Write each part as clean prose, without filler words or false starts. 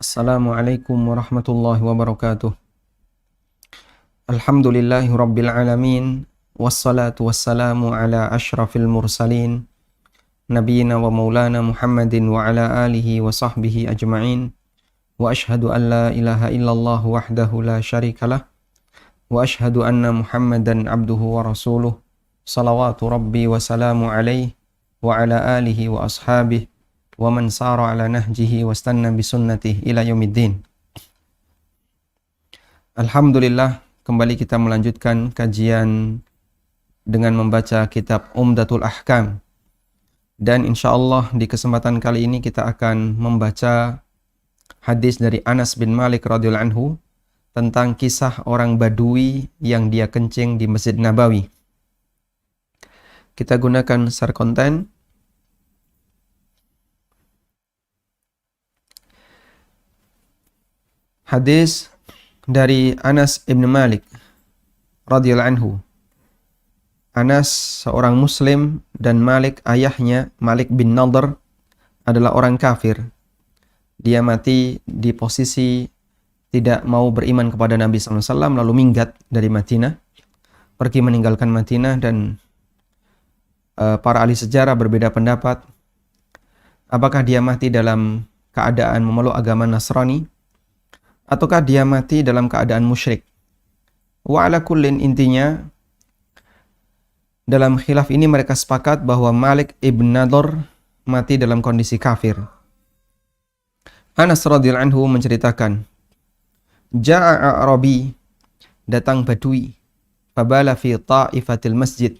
Assalamualaikum warahmatullahi wabarakatuh. Alhamdulillahi rabbil alamin. Wassalatu wassalamu ala ashrafil mursalin. Nabiyina wa maulana Muhammadin wa ala alihi wa sahbihi ajma'in. Wa ashhadu an la ilaha illallah wahdahu la syarikalah. Wa ashhadu anna Muhammadan abduhu wa rasuluh. Salawatu rabbi wa salamu alaihi wa ala alihi wa ashabihi wa man sara ala nahjihi wastanna bisunnatihi ila yaumiddin. Alhamdulillah, kembali kita melanjutkan kajian dengan membaca kitab Umdatul Ahkam. Dan insyaallah di kesempatan kali ini kita akan membaca hadis dari Anas bin Malik radhiyallahu anhu tentang kisah orang Badui yang dia kencing di Masjid Nabawi. Kita gunakan share konten. Hadis dari Anas bin Malik radhiyallahu anhu. Anas seorang muslim dan Malik ayahnya, Malik bin Nadhr, adalah orang kafir. Dia mati di posisi tidak mau beriman kepada Nabi SAW, lalu minggat dari Madinah, pergi meninggalkan Madinah, dan para ahli sejarah berbeda pendapat apakah dia mati dalam keadaan memeluk agama Nasrani ataukah dia mati dalam keadaan musyrik. Wa ala kullin, intinya dalam khilaf ini mereka sepakat bahwa Malik ibn Nadhr mati dalam kondisi kafir. Anas radhiyallahu anhu menceritakan, Ja'a A'rabi, datang Badui, fabala fi ta'ifatil masjid,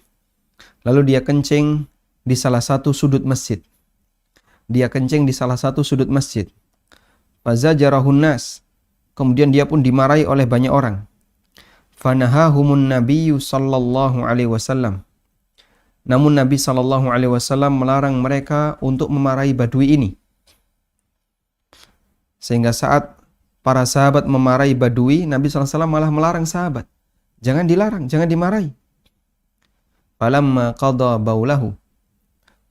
lalu dia kencing di salah satu sudut masjid. Fazajarahun nas, kemudian dia pun dimarahi oleh banyak orang. Fanahahumun nabiyyu sallallahu alaihi wasallam. Namun Nabi sallallahu alaihi wasallam melarang mereka untuk memarahi Badui ini. Sehingga saat para sahabat memarahi Badui, Nabi sallallahu alaihi wasallam malah melarang sahabat. Jangan dilarang, jangan dimarahi. Falamma qada baulahu,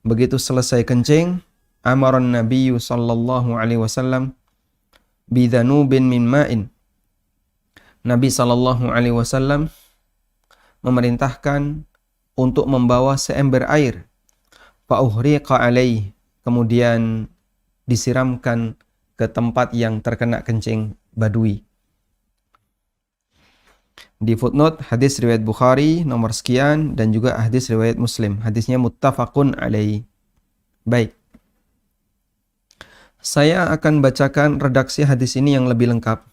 begitu selesai kencing, amaran nabiyyu sallallahu alaihi wasallam bidhanubin min ma'in. Nabi sallallahu alaihi wasallam memerintahkan untuk membawa seember air. Fa'uhriqa alaihi, kemudian disiramkan ke tempat yang terkena kencing Badui. Di footnote, hadis riwayat Bukhari nomor sekian dan juga hadis riwayat Muslim. Hadisnya muttafaqun alaihi. Baik. Saya akan bacakan redaksi hadis ini yang lebih lengkap.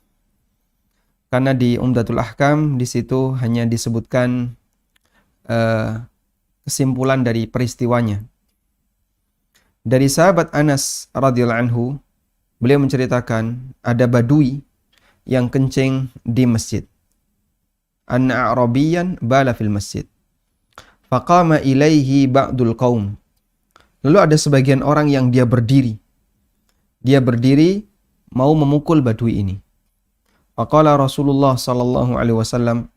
Karena di Umdatul Ahkam di situ hanya disebutkan kesimpulan dari peristiwanya. Dari sahabat Anas radhiyallahu anhu, beliau menceritakan ada Badui yang kencing di masjid. Anna A'rabiyan bala fil masjid. Faqama ilaihi ba'dul qaum. Lalu ada sebagian orang yang dia berdiri mau memukul Badui ini. Faqala Rasulullah sallallahu alaihi wasallam,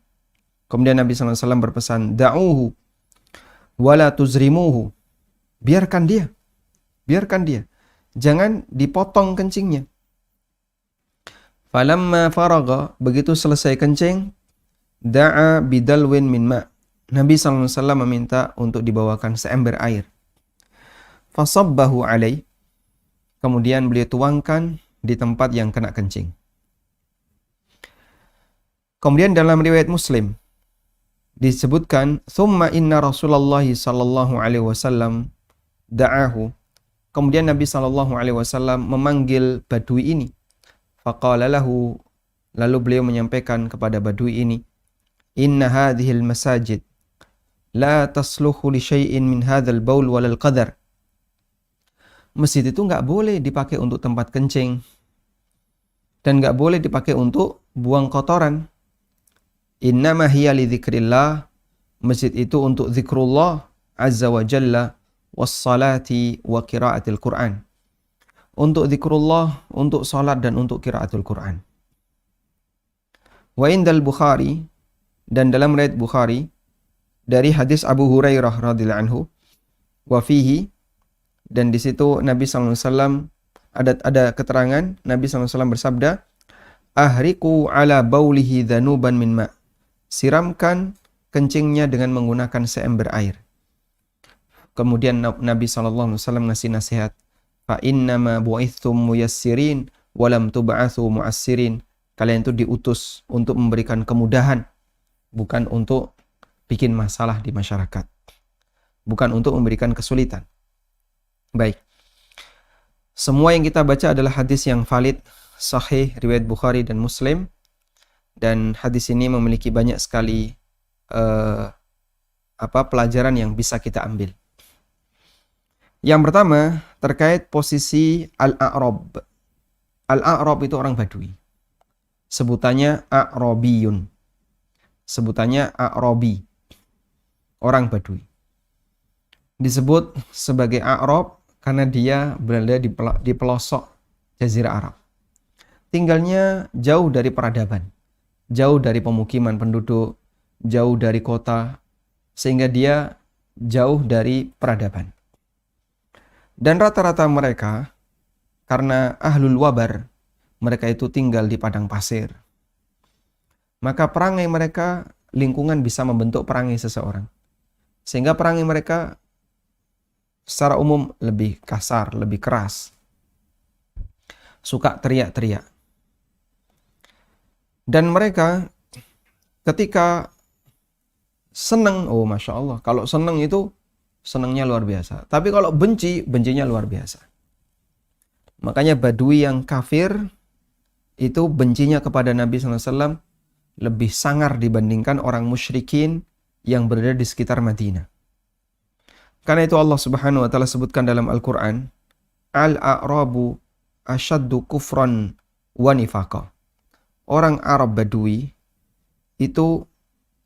kemudian Nabi sallallahu alaihi wasallam berpesan, da'uhu wala tuzrimuhu. Biarkan dia. Jangan dipotong kencingnya. Falamma faraga, begitu selesai kencing, da'a bidalwin min ma'. Nabi sallallahu alaihi wasallam meminta untuk dibawakan seember air. Fasabbahu alaihi, kemudian beliau tuangkan di tempat yang kena kencing. Kemudian dalam riwayat Muslim disebutkan, "Tsumma inna Rasulullah sallallahu alaihi wasallam da'ahu." Kemudian Nabi sallallahu alaihi wasallam memanggil Badui ini. Faqala lahu, lalu beliau menyampaikan kepada Badui ini, "Inna hadhil masajid la tasluhu li syai'in min hadzal baul walal qadar." Masjid itu enggak boleh dipakai untuk tempat kencing dan enggak boleh dipakai untuk buang kotoran. Innama hiya li dzikrillah, masjid itu untuk zikrullah azza wa jalla wassalati wa qiraatil Qur'an. Untuk zikrullah, untuk salat dan untuk qiraatul Qur'an. Wa indal Bukhari, dan dalam riwayat Bukhari dari hadis Abu Hurairah radhiyallahu anhu, wa fihi, dan di situ Nabi sallallahu alaihi wasallam ada keterangan Nabi SAW bersabda, ahriku ala baulihi dhanuban min ma. Siramkan kencingnya dengan menggunakan seember air. Kemudian Nabi SAW ngasih nasihat, fa innama bu'ithum muyassirin walam tub'atsu mu'assirin. Kalian itu diutus untuk memberikan kemudahan, bukan untuk bikin masalah di masyarakat. Bukan untuk memberikan kesulitan. Baik. Semua yang kita baca adalah hadis yang valid, sahih, riwayat Bukhari dan Muslim. Dan hadis ini memiliki banyak sekali pelajaran yang bisa kita ambil. Yang pertama, terkait posisi Al-A'rab. Al-A'rab itu orang Badui. Sebutannya A'rabiyun. Sebutannya A'rabi. Orang Badui. Disebut sebagai A'rab karena dia berada di pelosok Jazirah Arab. Tinggalnya jauh dari peradaban. Jauh dari pemukiman penduduk. Jauh dari kota. Sehingga dia jauh dari peradaban. Dan rata-rata mereka, karena ahlul wabar, mereka itu tinggal di padang pasir. Maka perangai mereka, lingkungan bisa membentuk perangai seseorang. Sehingga perangai mereka secara umum lebih kasar, lebih keras. Suka teriak-teriak. Dan mereka ketika senang, oh Masya Allah, kalau senang itu senangnya luar biasa. Tapi kalau benci, bencinya luar biasa. Makanya Badui yang kafir itu bencinya kepada Nabi SAW lebih sangar dibandingkan orang musyrikin yang berada di sekitar Madinah. Karena itu Allah Subhanahu wa taala sebutkan dalam Al-Qur'an, Al-A'rabu asyaddu kufran wa nifaqa. Orang Arab Badui itu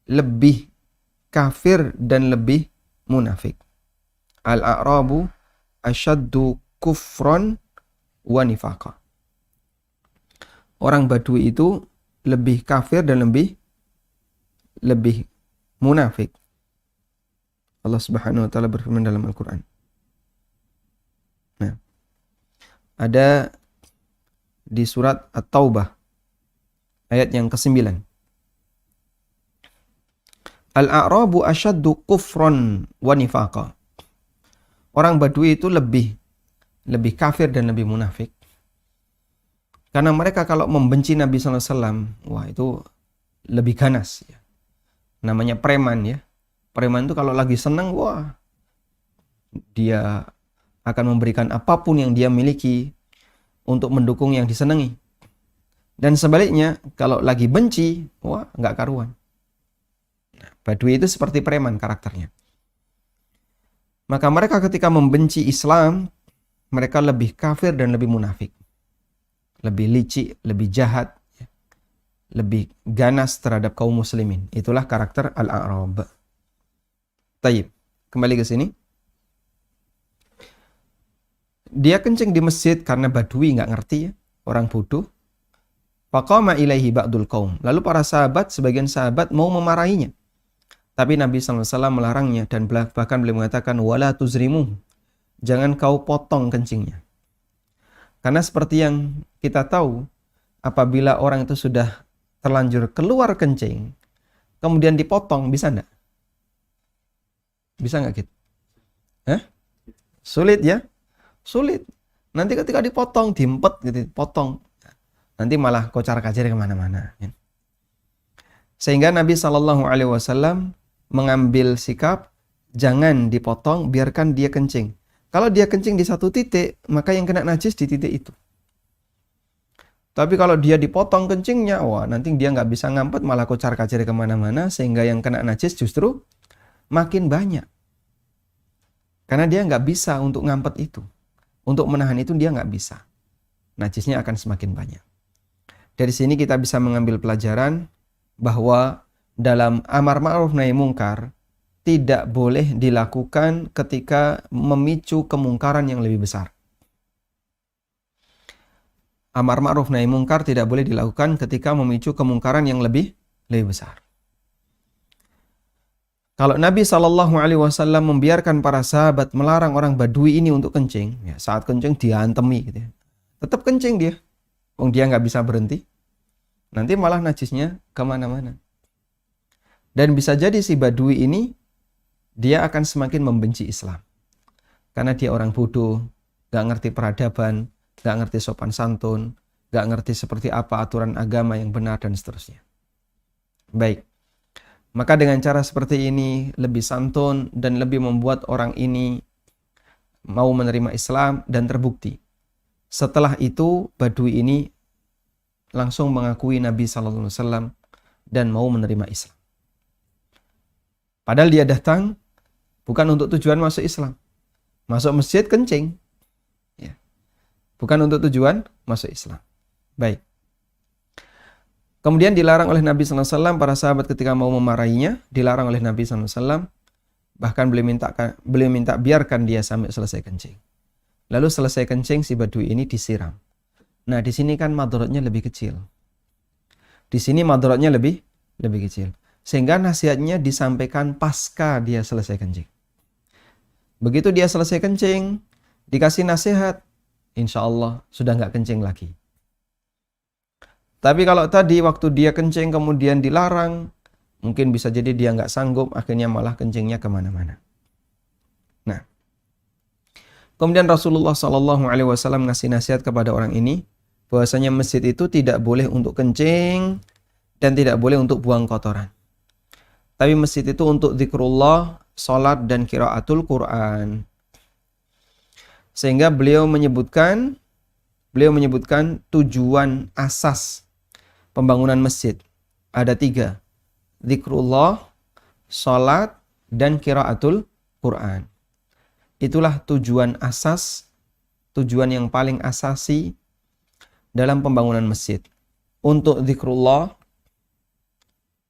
lebih kafir dan lebih munafik. Al-A'rabu asyaddu kufran wa nifaqa. Orang Badui itu lebih kafir dan lebih munafik. Allah Subhanahu wa taala berfirman dalam Al-Qur'an. Nah, ada di surat At-Taubah ayat yang ke-9. Al-A'rabu asyaddu kufran wa nifaqa. Orang Badui itu lebih kafir dan lebih munafik. Karena mereka kalau membenci Nabi SAW, wah itu lebih ganas. Ya. Namanya preman ya. Preman itu kalau lagi senang, wah dia akan memberikan apapun yang dia miliki untuk mendukung yang disenangi. Dan sebaliknya, kalau lagi benci, wah nggak karuan. Nah, Badui itu seperti preman karakternya. Maka mereka ketika membenci Islam, mereka lebih kafir dan lebih munafik. Lebih licik, lebih jahat, lebih ganas terhadap kaum muslimin. Itulah karakter Al-A'rab. Tayyib, kembali ke sini. Dia kencing di masjid karena Badui nggak ngerti ya, orang bodoh. Faqama ilaihi ba'dul qaum. Lalu para sahabat, sebagian sahabat mau memarahinya. Tapi Nabi SAW melarangnya dan bahkan beliau mengatakan wala tuzrimu. Jangan kau potong kencingnya. Karena seperti yang kita tahu, apabila orang itu sudah terlanjur keluar kencing, kemudian dipotong, bisa enggak? Bisa enggak gitu? Sulit ya? Sulit. Nanti ketika dipotong, diempet gitu, potong. Nanti malah kocar-kacir kemana-mana. Sehingga Nabi SAW mengambil sikap, jangan dipotong, biarkan dia kencing. Kalau dia kencing di satu titik, maka yang kena najis di titik itu. Tapi kalau dia dipotong kencingnya, wah nanti dia nggak bisa ngampet, malah kocar-kacir kemana-mana, sehingga yang kena najis justru makin banyak. Karena dia nggak bisa untuk ngampet itu. Untuk menahan itu dia nggak bisa. Najisnya akan semakin banyak. Dari sini kita bisa mengambil pelajaran bahwa dalam amar ma'ruf nahi mungkar tidak boleh dilakukan ketika memicu kemungkaran yang lebih besar. Amar ma'ruf nahi mungkar tidak boleh dilakukan ketika memicu kemungkaran yang lebih besar. Kalau Nabi SAW membiarkan para sahabat melarang orang Badui ini untuk kencing, ya, saat kencing diantemi gitu ya. Tetap kencing dia. Wong dia nggak bisa berhenti. Nanti malah najisnya kemana-mana. Dan bisa jadi si badui ini, dia akan semakin membenci Islam. Karena dia orang bodoh, nggak ngerti peradaban, nggak ngerti sopan santun, nggak ngerti seperti apa aturan agama yang benar, dan seterusnya. Baik. Maka dengan cara seperti ini, lebih santun dan lebih membuat orang ini mau menerima Islam, dan terbukti. Setelah itu, badui ini langsung mengakui Nabi SAW dan mau menerima Islam. Padahal dia datang bukan untuk tujuan masuk Islam. Masuk masjid kencing. Ya. Bukan untuk tujuan masuk Islam. Baik. Kemudian dilarang oleh Nabi SAW, para sahabat ketika mau memarahinya, dilarang oleh Nabi SAW, bahkan beliau minta biarkan dia sampai selesai kencing. Lalu selesai kencing, si badui ini disiram. Nah, di sini kan madharatnya lebih kecil. Di sini madharatnya lebih kecil. Sehingga nasihatnya disampaikan pasca dia selesai kencing. Begitu dia selesai kencing, dikasih nasihat, insya Allah sudah nggak kencing lagi. Tapi kalau tadi waktu dia kencing kemudian dilarang, mungkin bisa jadi dia nggak sanggup, akhirnya malah kencingnya kemana-mana. Nah, kemudian Rasulullah SAW ngasih nasihat kepada orang ini, bahwasanya masjid itu tidak boleh untuk kencing dan tidak boleh untuk buang kotoran. Tapi masjid itu untuk zikrullah, salat, dan qiraatul Quran. Sehingga beliau menyebutkan tujuan asas pembangunan masjid. Ada 3. Zikrullah, salat, dan qiraatul Quran. Itulah tujuan asas, tujuan yang paling asasi dalam pembangunan masjid. Untuk zikrullah,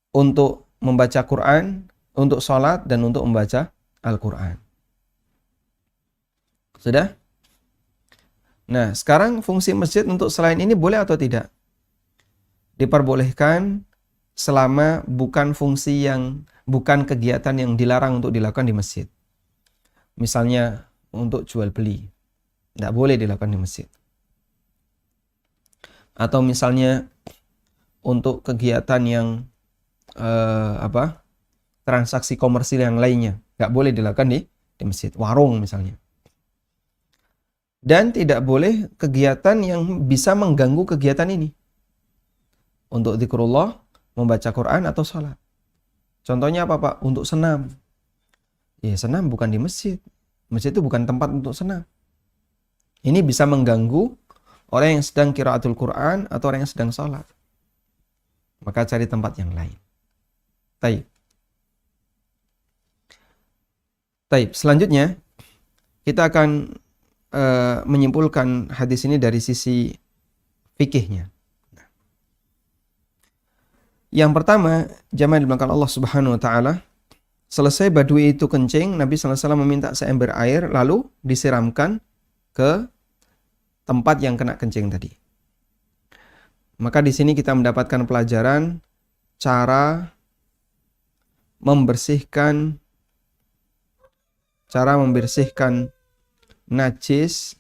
untuk membaca Quran, untuk sholat, dan untuk membaca Al-Quran. Sudah? Nah, sekarang fungsi masjid untuk selain ini boleh atau tidak? Diperbolehkan selama bukan kegiatan yang dilarang untuk dilakukan di masjid. Misalnya untuk jual beli, tidak boleh dilakukan di masjid. Atau misalnya untuk kegiatan yang transaksi komersil yang lainnya, nggak boleh dilakukan di masjid, warung misalnya. Dan tidak boleh kegiatan yang bisa mengganggu kegiatan ini. Untuk zikrullah, membaca Quran, atau sholat. Contohnya apa, Pak? Untuk senam. Ya, senam bukan di masjid. Masjid itu bukan tempat untuk senam. Ini bisa mengganggu orang yang sedang qiraatul Quran atau orang yang sedang sholat. Maka cari tempat yang lain. Taib. Selanjutnya, kita akan menyimpulkan hadis ini dari sisi fikihnya. Yang pertama, jamaah dimulakan Allah Subhanahu wa taala, selesai badui itu kencing, Nabi sallallahu alaihi wasallam meminta seember air lalu disiramkan ke tempat yang kena kencing tadi. Maka di sini kita mendapatkan pelajaran cara membersihkan najis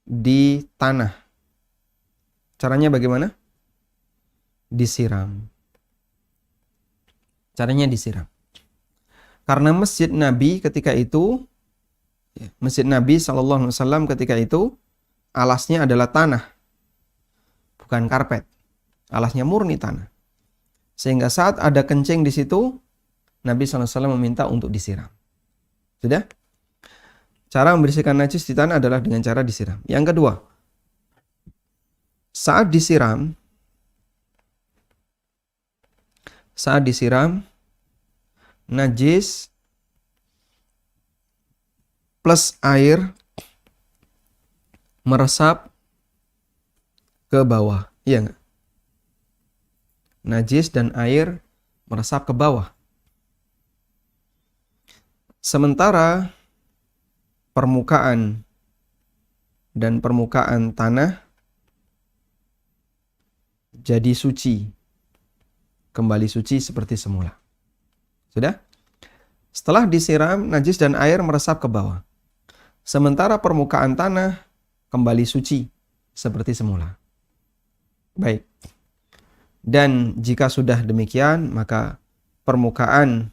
di tanah. Caranya bagaimana? Disiram. Caranya disiram. Karena masjid Nabi ketika itu, masjid Nabi SAW ketika itu, alasnya adalah tanah. Bukan karpet. Alasnya murni tanah. Sehingga saat ada kencing di situ, Nabi SAW meminta untuk disiram. Sudah? Cara membersihkan najis di tanah adalah dengan cara disiram. Yang kedua, saat disiram, najis plus air meresap ke bawah. Iya nggak? Najis dan air meresap ke bawah. Sementara permukaan tanah jadi suci. Kembali suci seperti semula. Sudah? Setelah disiram, najis dan air meresap ke bawah. Sementara permukaan tanah kembali suci seperti semula. Baik. Dan jika sudah demikian, maka permukaan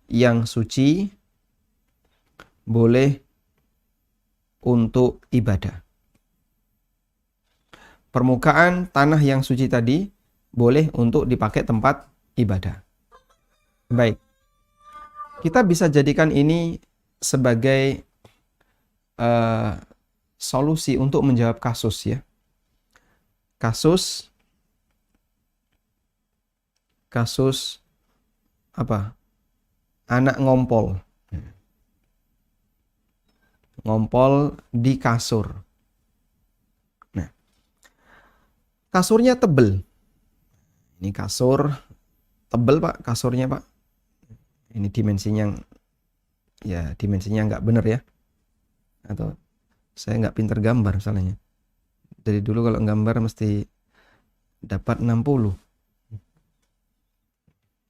yang suci boleh untuk ibadah. Permukaan tanah yang suci tadi boleh untuk dipakai tempat ibadah. Baik. Kita bisa jadikan ini sebagai solusi untuk menjawab kasus ya. Kasus apa? Anak ngompol di kasur. Nah, kasurnya tebel. Ini kasur tebel Pak, kasurnya Pak. Ini dimensinya nggak bener ya. Atau saya nggak pinter gambar misalnya. Dari dulu kalau gambar mesti dapat 60.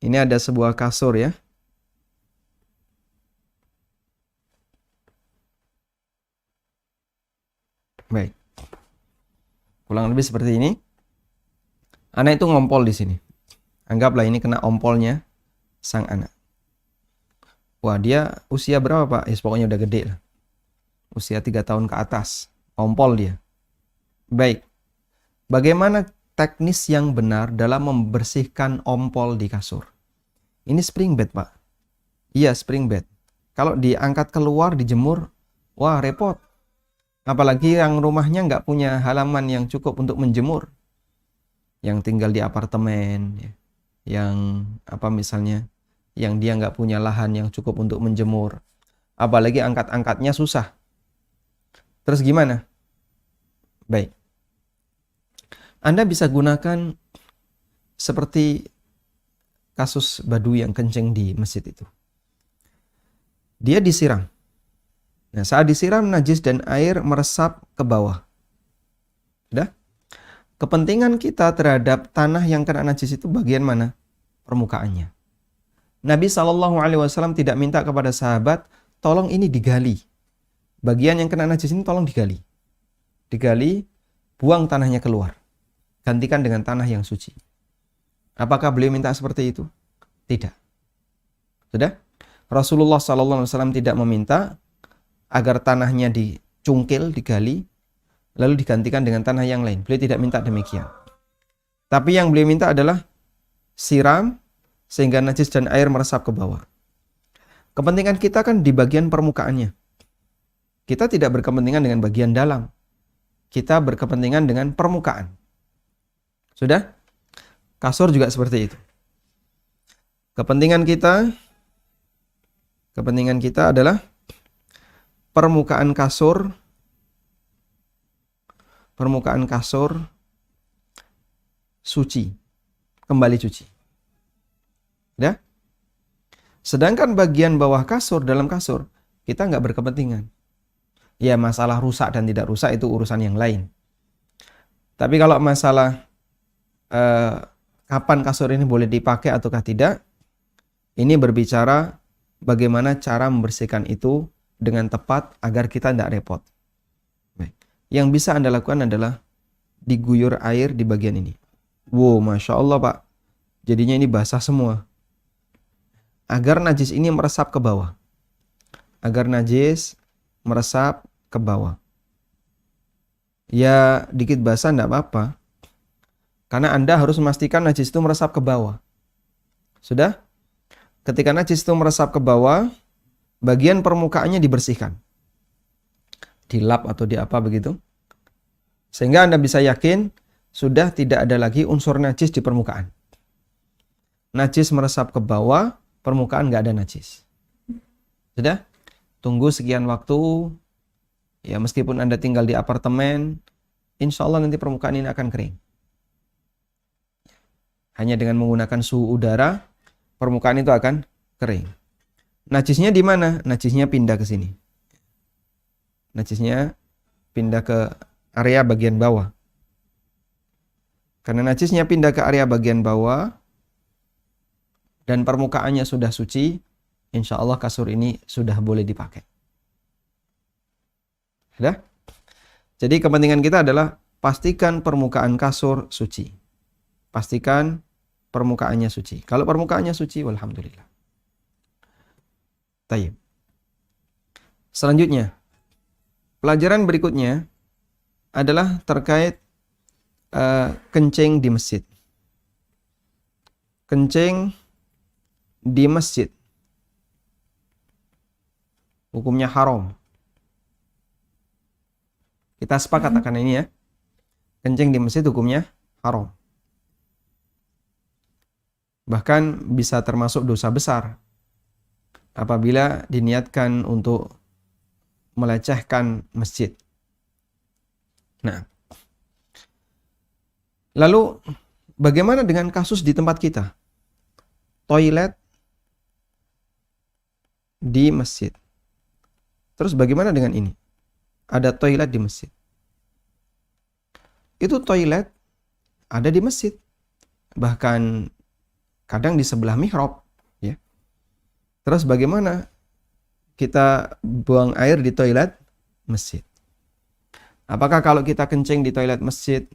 Ini ada sebuah kasur ya. Baik. Kurang lebih seperti ini. Anak itu ngompol di sini. Anggaplah ini kena ompolnya sang anak. Wah, dia usia berapa Pak? Pokoknya udah gede lah. Usia 3 tahun ke atas. Ompol dia. Baik. Bagaimana teknis yang benar dalam membersihkan ompol di kasur? Ini spring bed Pak. Iya, spring bed. Kalau diangkat keluar, dijemur, wah repot. Apalagi yang rumahnya nggak punya halaman yang cukup untuk menjemur. Yang tinggal di apartemen, ya. Yang misalnya, yang dia nggak punya lahan yang cukup untuk menjemur. Apalagi angkat-angkatnya susah. Terus gimana? Baik. Anda bisa gunakan seperti kasus Badu yang kencing di masjid itu. Dia disiram. Nah, saat disiram, najis dan air meresap ke bawah. Sudah? Kepentingan kita terhadap tanah yang kena najis itu bagian mana? Permukaannya. Nabi SAW tidak minta kepada sahabat, tolong ini digali. Bagian yang kena najis ini tolong digali. Digali, buang tanahnya keluar. Gantikan dengan tanah yang suci. Apakah beliau minta seperti itu? Tidak. Sudah? Rasulullah SAW tidak meminta agar tanahnya dicungkil, digali, lalu digantikan dengan tanah yang lain. Beliau tidak minta demikian. Tapi yang beliau minta adalah siram, sehingga najis dan air meresap ke bawah. Kepentingan kita kan di bagian permukaannya. Kita tidak berkepentingan dengan bagian dalam. Kita berkepentingan dengan permukaan. Sudah? Kasur juga seperti itu. Kepentingan kita adalah permukaan kasur suci, kembali suci. Ya? Sedangkan bagian bawah kasur, dalam kasur, kita nggak berkepentingan. Ya, masalah rusak dan tidak rusak itu urusan yang lain. Tapi kalau masalah kapan kasur ini boleh dipakai ataukah tidak, ini berbicara bagaimana cara membersihkan itu dengan tepat agar kita tidak repot. Baik. Yang bisa Anda lakukan adalah diguyur air di bagian ini. Wow, Masya Allah Pak. Jadinya ini basah semua. Agar najis ini meresap ke bawah. Ya, dikit basah tidak apa-apa. Karena Anda harus memastikan najis itu meresap ke bawah. Sudah? Ketika najis itu meresap ke bawah, bagian permukaannya dibersihkan. Dilap atau di apa begitu. Sehingga Anda bisa yakin sudah tidak ada lagi unsur najis di permukaan. Najis meresap ke bawah, permukaan nggak ada najis. Sudah? Tunggu sekian waktu. Ya, meskipun Anda tinggal di apartemen, insya Allah nanti permukaan ini akan kering. Hanya dengan menggunakan suhu udara, permukaan itu akan kering. Najisnya di mana? Najisnya pindah ke sini. Najisnya pindah ke area bagian bawah. Karena najisnya pindah ke area bagian bawah dan permukaannya sudah suci, insya Allah kasur ini sudah boleh dipakai. Sudah? Jadi kepentingan kita adalah pastikan permukaan kasur suci. Pastikan permukaannya suci. Kalau permukaannya suci, walhamdulillah. Tayyib. Selanjutnya, pelajaran berikutnya adalah terkait kencing di masjid. Kencing di masjid hukumnya haram. Kita sepakat akan ini ya. Kencing di masjid hukumnya haram. Bahkan bisa termasuk dosa besar apabila diniatkan untuk melecehkan masjid. Nah, lalu bagaimana dengan kasus di tempat kita? Toilet di masjid. Terus bagaimana dengan ini? Ada toilet di masjid. Itu toilet ada di masjid. Bahkan kadang di sebelah mihrab, ya. Terus bagaimana kita buang air di toilet masjid? Apakah kalau kita kencing di toilet masjid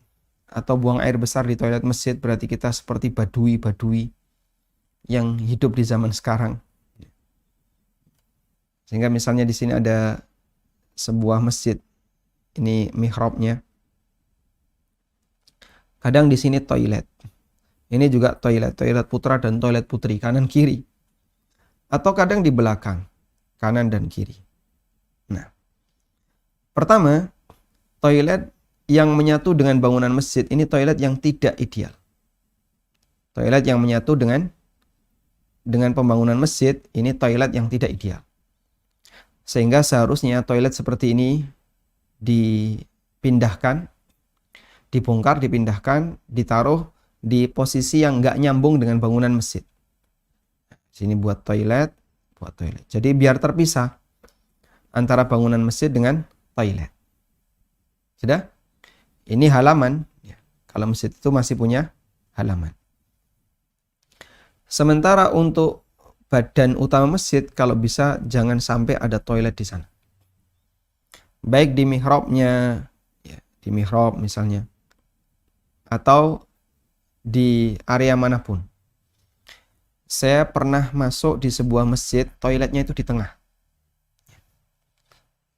atau buang air besar di toilet masjid berarti kita seperti badui-badui yang hidup di zaman sekarang? Sehingga misalnya di sini ada sebuah masjid, ini mihrabnya. Kadang di sini toilet. Ini juga toilet putra dan toilet putri, kanan kiri. Atau kadang di belakang, kanan dan kiri. Nah, pertama, toilet yang menyatu dengan bangunan masjid, ini toilet yang tidak ideal. Toilet yang menyatu dengan pembangunan masjid, ini toilet yang tidak ideal. Sehingga seharusnya toilet seperti ini dipindahkan, dibongkar, dipindahkan, ditaruh di posisi yang nggak nyambung dengan bangunan masjid. Sini buat toilet. Jadi biar terpisah antara bangunan masjid dengan toilet. Sudah? Ini halaman. Kalau masjid itu masih punya halaman. Sementara untuk badan utama masjid, kalau bisa jangan sampai ada toilet di sana. Baik di mihrabnya, ya, di mihrab misalnya, atau di area manapun. Saya pernah masuk di sebuah masjid, toiletnya itu di tengah.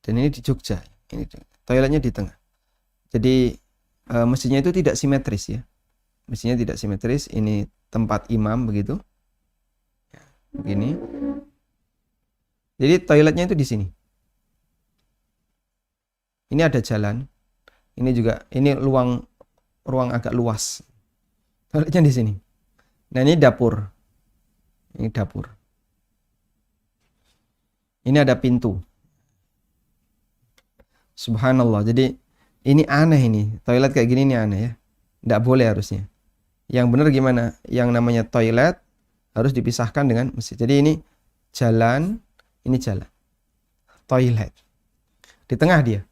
Dan ini di Jogja, ini toiletnya di tengah. Jadi masjidnya itu tidak simetris ya. Masjidnya tidak simetris, ini tempat imam begitu. Begini. Jadi toiletnya itu di sini. Ini ada jalan. Ini juga, ini ruang agak luas. Toiletnya di sini. Nah, ini dapur. Ini dapur. Ini ada pintu. Subhanallah. Jadi ini aneh ini. Toilet kayak gini ini aneh ya. Nggak boleh harusnya. Yang benar gimana? Yang namanya toilet harus dipisahkan dengan masjid. Jadi ini jalan, ini jalan. Toilet. Di tengah dia.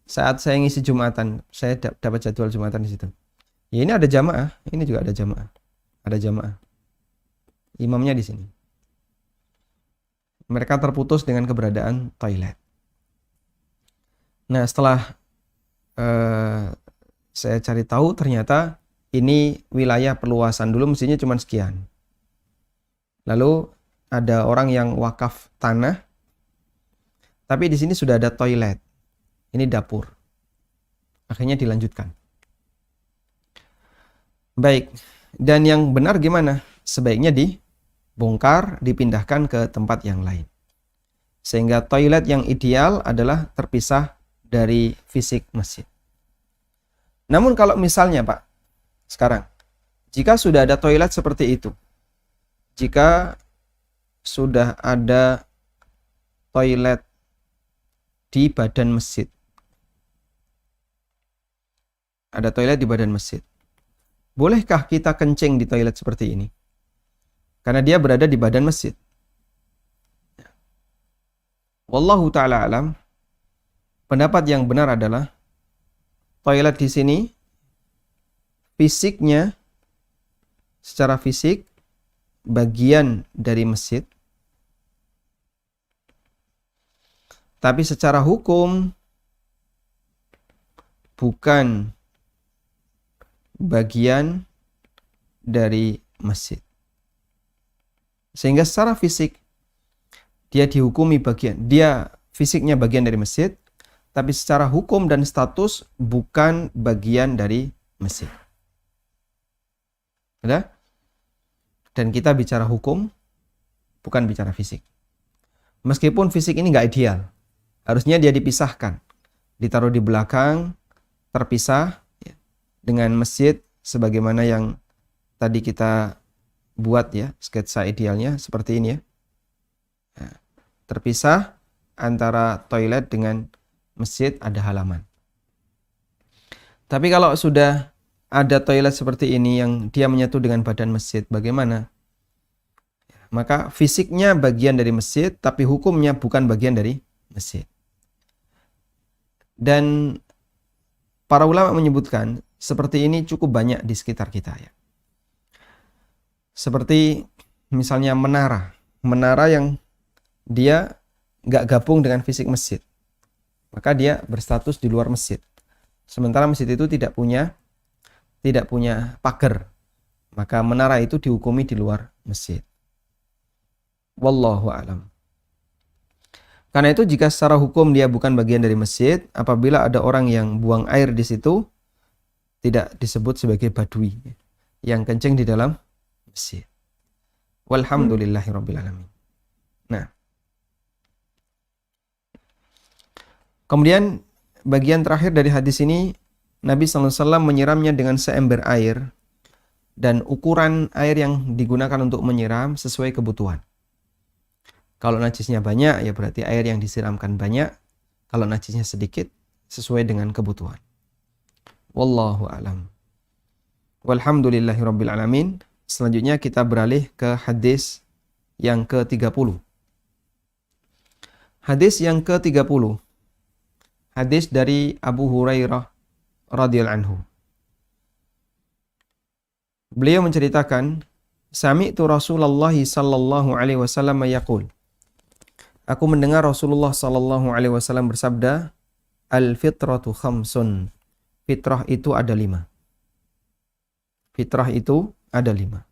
Saat saya ngisi Jumatan, saya dapat jadwal Jumatan di situ. Ya, ini ada jamaah, ini juga ada jamaah. Ada jamaah. Imamnya di sini. Mereka terputus dengan keberadaan toilet. Nah, setelah saya cari tahu, ternyata ini wilayah perluasan. Dulu mestinya cuma sekian. Lalu ada orang yang wakaf tanah, tapi di sini sudah ada toilet. Ini dapur. Akhirnya dilanjutkan. Baik. Dan yang benar gimana? Sebaiknya dibongkar, dipindahkan ke tempat yang lain. Sehingga toilet yang ideal adalah terpisah dari fisik masjid. Namun kalau misalnya Pak, sekarang, jika sudah ada toilet seperti itu, jika sudah ada toilet di badan masjid, ada toilet di badan masjid, bolehkah kita kencing di toilet seperti ini? Karena dia berada di badan masjid. Wallahu ta'ala alam, pendapat yang benar adalah toilet di sini fisiknya, secara fisik bagian dari masjid, Tapi secara hukum bukan bagian dari masjid. Sehingga secara fisik dia dihukumi fisiknya bagian dari masjid, tapi secara hukum dan status bukan bagian dari masjid. Ada? Dan kita bicara hukum, bukan bicara fisik. Meskipun fisik ini nggak ideal, harusnya dia dipisahkan, ditaruh di belakang, terpisah ya, dengan masjid, sebagaimana yang tadi kita buat ya, sketsa idealnya seperti ini ya. Nah, terpisah antara toilet dengan masjid, ada halaman. Tapi kalau sudah ada toilet seperti ini yang dia menyatu dengan badan masjid, bagaimana? Maka fisiknya bagian dari masjid, tapi hukumnya bukan bagian dari masjid. Dan para ulama menyebutkan seperti ini cukup banyak di sekitar kita ya. Seperti misalnya menara yang dia nggak gabung dengan fisik masjid, maka dia berstatus di luar masjid. Sementara masjid itu tidak punya pagar, maka menara itu dihukumi di luar masjid. Wallahu a'lam. Karena itu jika secara hukum dia bukan bagian dari masjid, apabila ada orang yang buang air di situ, tidak disebut sebagai badui yang kencing di dalam masjid. Walhamdulillahirabbil alamin. Nah, kemudian bagian terakhir dari hadis ini, Nabi SAW menyiramnya dengan seember air, dan ukuran air yang digunakan untuk menyiram sesuai kebutuhan. Kalau najisnya banyak, ya berarti air yang disiramkan banyak. Kalau najisnya sedikit, sesuai dengan kebutuhan. Wallahu a'lam. Walhamdulillahirabbil alamin. Selanjutnya kita beralih ke hadis yang ke-30. Hadis yang ke-30. Hadis dari Abu Hurairah radhiyallahu anhu. Beliau menceritakan, sami'tu Rasulullah sallallahu alaihi wasallam yaqul. Aku mendengar Rasulullah sallallahu alaihi wasallam bersabda, al-fitratu khamsun. Fitrah itu ada 5. Fitrah itu ada 5.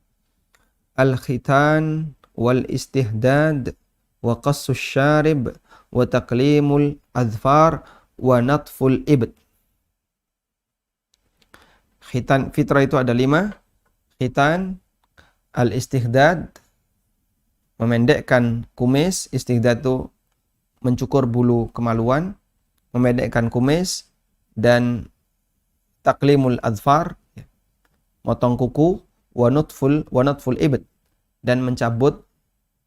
Al-khitan wal istihdad wa qassus syarib wa taqlimul adfar wa natful ibd. Khitan, fitrah itu ada 5. Khitan, al-istihdad, memendekkan kumis. Istihdad itu mencukur bulu kemaluan, memendekkan kumis. Dan taklimul adfar, motong kuku. Wa natful ibd, dan mencabut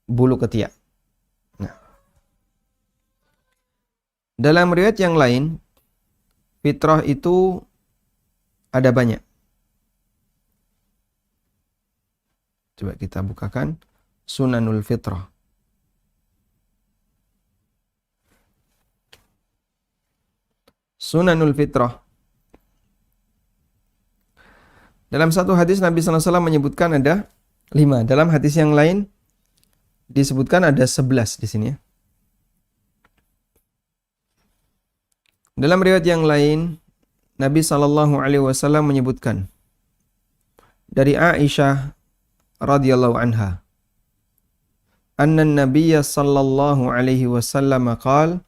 bulu ketiak. Nah, dalam riwayat yang lain, fitrah itu ada banyak. Coba kita bukakan Sunanul Fitrah. Sunanul Fitrah. Dalam satu hadis Nabi SAW menyebutkan ada 5. Dalam hadis yang lain disebutkan ada 11 di sini ya. Dalam riwayat yang lain Nabi SAW menyebutkan dari Aisyah radhiyallahu anha, anna Nabiyya sallallahu alaihi wasallam qala,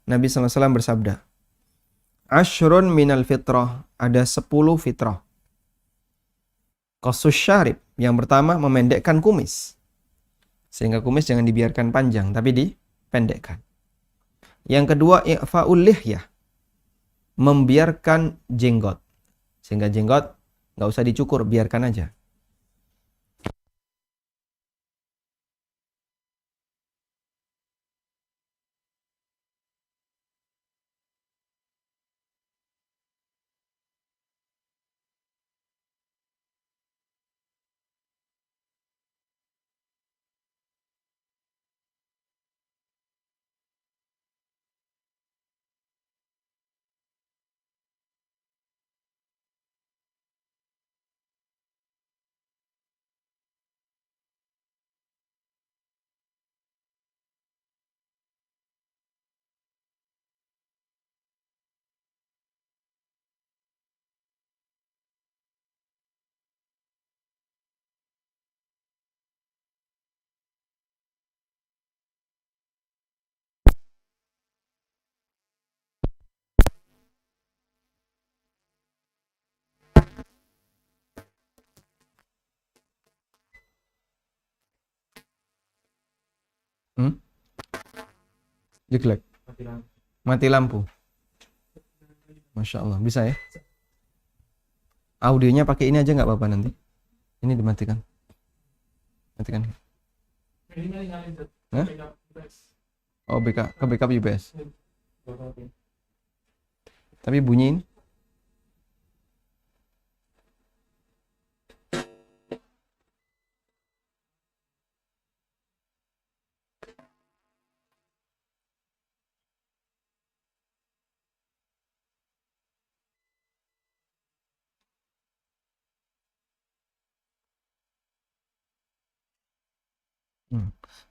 Nabi SAW bersabda, ashrun minal fitrah, ada 10 fitrah. Qassus syarib, yang pertama memendekkan kumis. Sehingga kumis jangan dibiarkan panjang, tapi dipendekkan. Yang kedua, i'fa'ul lihyah, membiarkan jenggot. Sehingga jenggot nggak usah dicukur, biarkan aja. Hmm? Jelek. Mati lampu. Masya Allah, bisa ya? Audionya pakai ini aja nggak apa-apa nanti. Ini dimatikan. Matikan. Hah? Oh, ke backup UPS. Tapi bunyiin.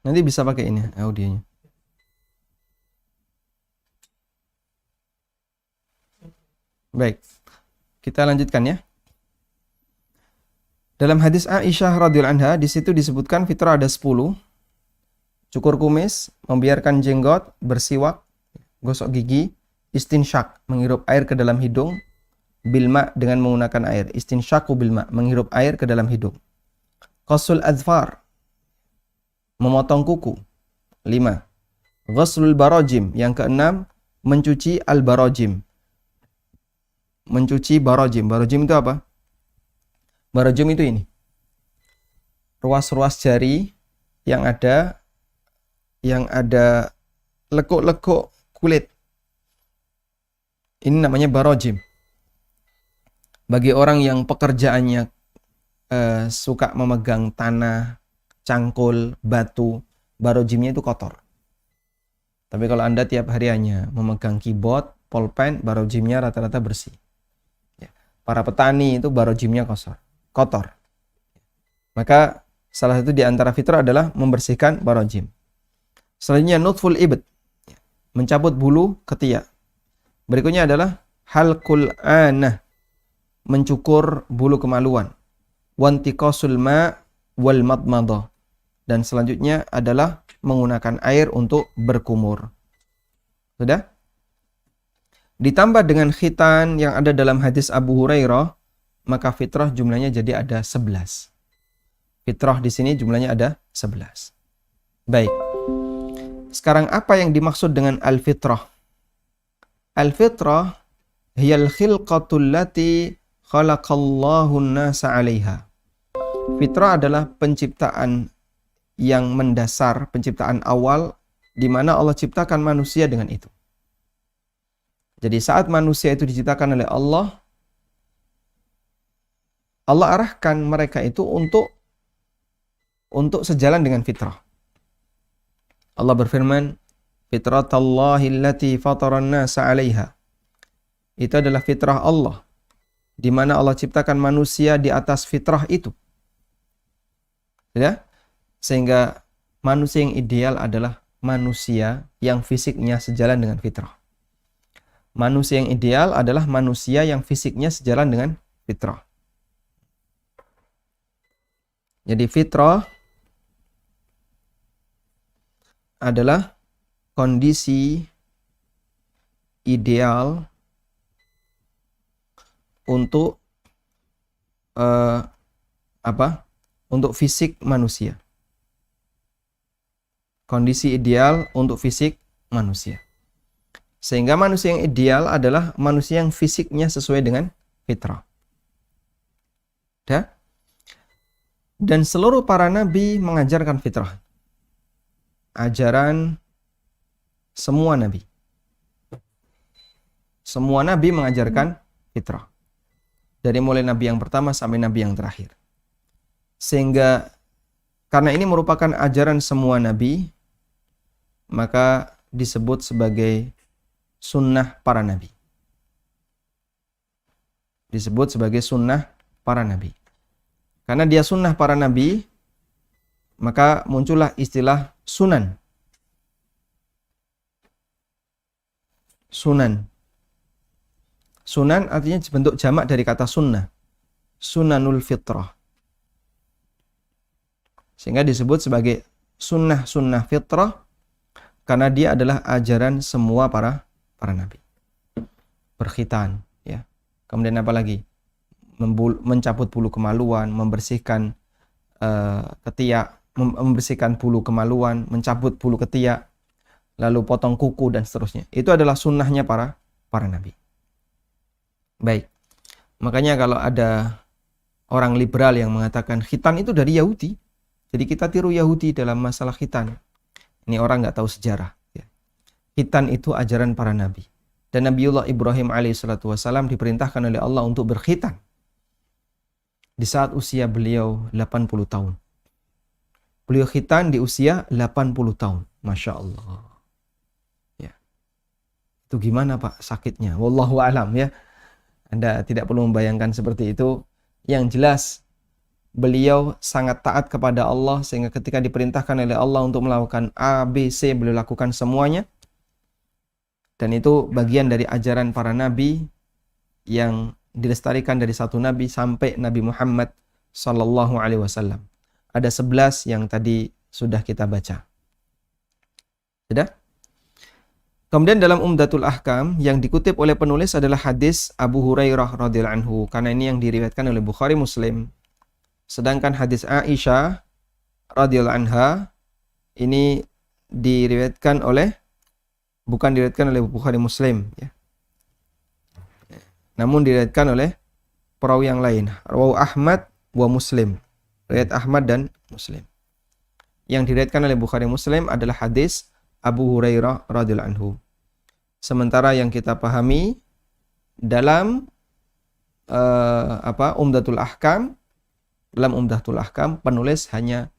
Nanti bisa pakai ini audionya. Baik, kita lanjutkan ya. Dalam hadis Aisyah radhiyallahu anha, di situ disebutkan fitrah ada 10. Cukur kumis, membiarkan jenggot, bersiwak, gosok gigi, istinsyak, menghirup air ke dalam hidung, bilma dengan menggunakan air, istinsyaku bilma, menghirup air ke dalam hidung. Qasul adfar, memotong kuku. 5. Ghuslul barajim, yang keenam, mencuci al-barajim. Mencuci barajim. Barajim itu apa? Barajim itu ini. Ruas-ruas jari yang ada lekuk-lekuk kulit. Ini namanya barajim. Bagi orang yang pekerjaannya suka memegang tanah, cangkul, batu, barajimnya itu kotor. Tapi kalau Anda tiap hari hanya memegang keyboard, pulpen, barajimnya rata-rata bersih. Para petani itu barajimnya kotor. Maka salah satu di antara fitrah adalah membersihkan barajim. Selanjutnya nutful ibd, mencabut bulu ketiak. Berikutnya adalah halqul anah, mencukur bulu kemaluan. Wantiqasul ma wal madmadah. Dan selanjutnya adalah menggunakan air untuk berkumur. Sudah? Ditambah dengan khitan yang ada dalam hadis Abu Hurairah, maka fitrah jumlahnya jadi ada 11. Fitrah di sini jumlahnya ada 11. Baik. Sekarang apa yang dimaksud dengan al-fitrah? Al-fitrah hiyal khilqatul lati khalaqallahu an-nasa 'alaiha. Fitrah adalah penciptaan yang mendasar, penciptaan awal di mana Allah ciptakan manusia dengan itu. Jadi saat manusia itu diciptakan oleh Allah, Allah arahkan mereka itu untuk sejalan dengan fitrah. Allah berfirman, fitratallahi allati fataran nasa 'alaiha. Itu adalah fitrah Allah, di mana Allah ciptakan manusia di atas fitrah itu. Ya? Sehingga manusia yang ideal adalah manusia yang fisiknya sejalan dengan fitrah. Manusia yang ideal adalah manusia yang fisiknya sejalan dengan fitrah. Jadi fitrah adalah kondisi ideal untuk untuk fisik manusia. Kondisi ideal untuk fisik manusia. Sehingga manusia yang ideal adalah manusia yang fisiknya sesuai dengan fitrah. Dan seluruh para nabi mengajarkan fitrah. Ajaran semua nabi. Semua nabi mengajarkan fitrah. Dari mulai nabi yang pertama sampai nabi yang terakhir. Sehingga karena ini merupakan ajaran semua nabi, maka disebut sebagai sunnah para nabi. Disebut sebagai sunnah para nabi. Karena dia sunnah para nabi, maka muncullah istilah sunan. Sunan. Sunan artinya bentuk jamak dari kata sunnah. Sunanul fitrah. Sehingga disebut sebagai sunnah-sunnah fitrah karena dia adalah ajaran semua para nabi. Berkhitan, ya. Kemudian apa lagi? Mencabut bulu kemaluan, membersihkan ketiak, membersihkan bulu kemaluan, mencabut bulu ketiak, lalu potong kuku dan seterusnya. Itu adalah sunnahnya para nabi. Baik. Makanya kalau ada orang liberal yang mengatakan khitan itu dari Yahudi, jadi kita tiru Yahudi dalam masalah khitan. Ini orang nggak tahu sejarah. Ya. Khitan itu ajaran para nabi. Dan Nabiullah Ibrahim alaihissalam diperintahkan oleh Allah untuk berkhitan di saat usia beliau 80 tahun. Beliau khitan di usia 80 tahun. Masya Allah. Ya. Itu gimana Pak sakitnya? Wallahu a'lam ya. Anda tidak perlu membayangkan seperti itu. Yang jelas, beliau sangat taat kepada Allah sehingga ketika diperintahkan oleh Allah untuk melakukan A, B, C, beliau lakukan semuanya. Dan itu bagian dari ajaran para nabi yang dilestarikan dari satu nabi sampai Nabi Muhammad sallallahu alaihi wasallam. Ada 11 yang tadi sudah kita baca. Sudah? Kemudian dalam Umdatul Ahkam yang dikutip oleh penulis adalah hadis Abu Hurairah radhiyallahu anhu, karena ini yang diriwayatkan oleh Bukhari Muslim. Sedangkan hadis Aisyah radhiyallahu anha ini bukan diriwayatkan oleh Bukhari Muslim ya. Namun diriwayatkan oleh perawi yang lain, rawahu Ahmad wa Muslim. Riwayat Ahmad dan Muslim. Yang diriwayatkan oleh Bukhari Muslim adalah hadis Abu Hurairah radhiyallahu anhu. Sementara yang kita pahami dalam Umdatul Ahkam, dalam Umdatul Ahkam penulis hanya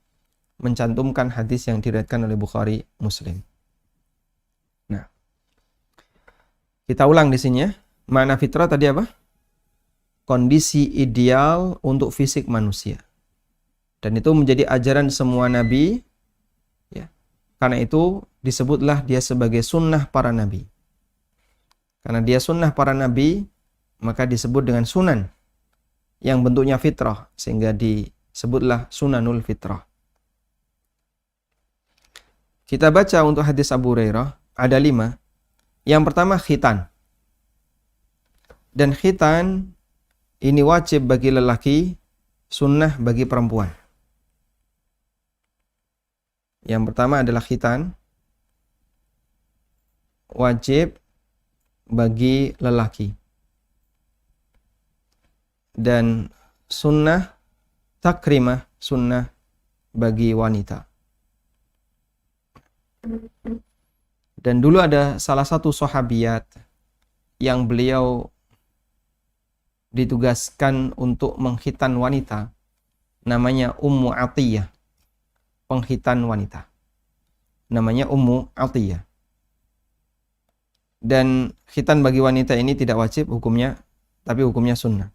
mencantumkan hadis yang diriwayatkan oleh Bukhari Muslim. Nah, kita ulang di sini ya. Makna fitrah tadi apa? Kondisi ideal untuk fisik manusia. Dan itu menjadi ajaran semua nabi. Ya. Karena itu disebutlah dia sebagai sunnah para nabi. Karena dia sunnah para nabi, maka disebut dengan sunan yang bentuknya fitrah, sehingga disebutlah sunanul fitrah. Kita baca untuk hadis Abu Hurairah, ada 5. Yang pertama khitan. Dan khitan ini wajib bagi lelaki, sunnah bagi perempuan. Yang pertama adalah khitan, wajib bagi lelaki. Dan sunnah takrimah, sunnah bagi wanita. Dan dulu ada salah satu sahabiyat yang beliau ditugaskan untuk mengkhitan wanita, namanya Ummu Atiyah, pengkhitan wanita. Namanya Ummu Atiyah. Dan khitan bagi wanita ini tidak wajib hukumnya, tapi hukumnya sunnah.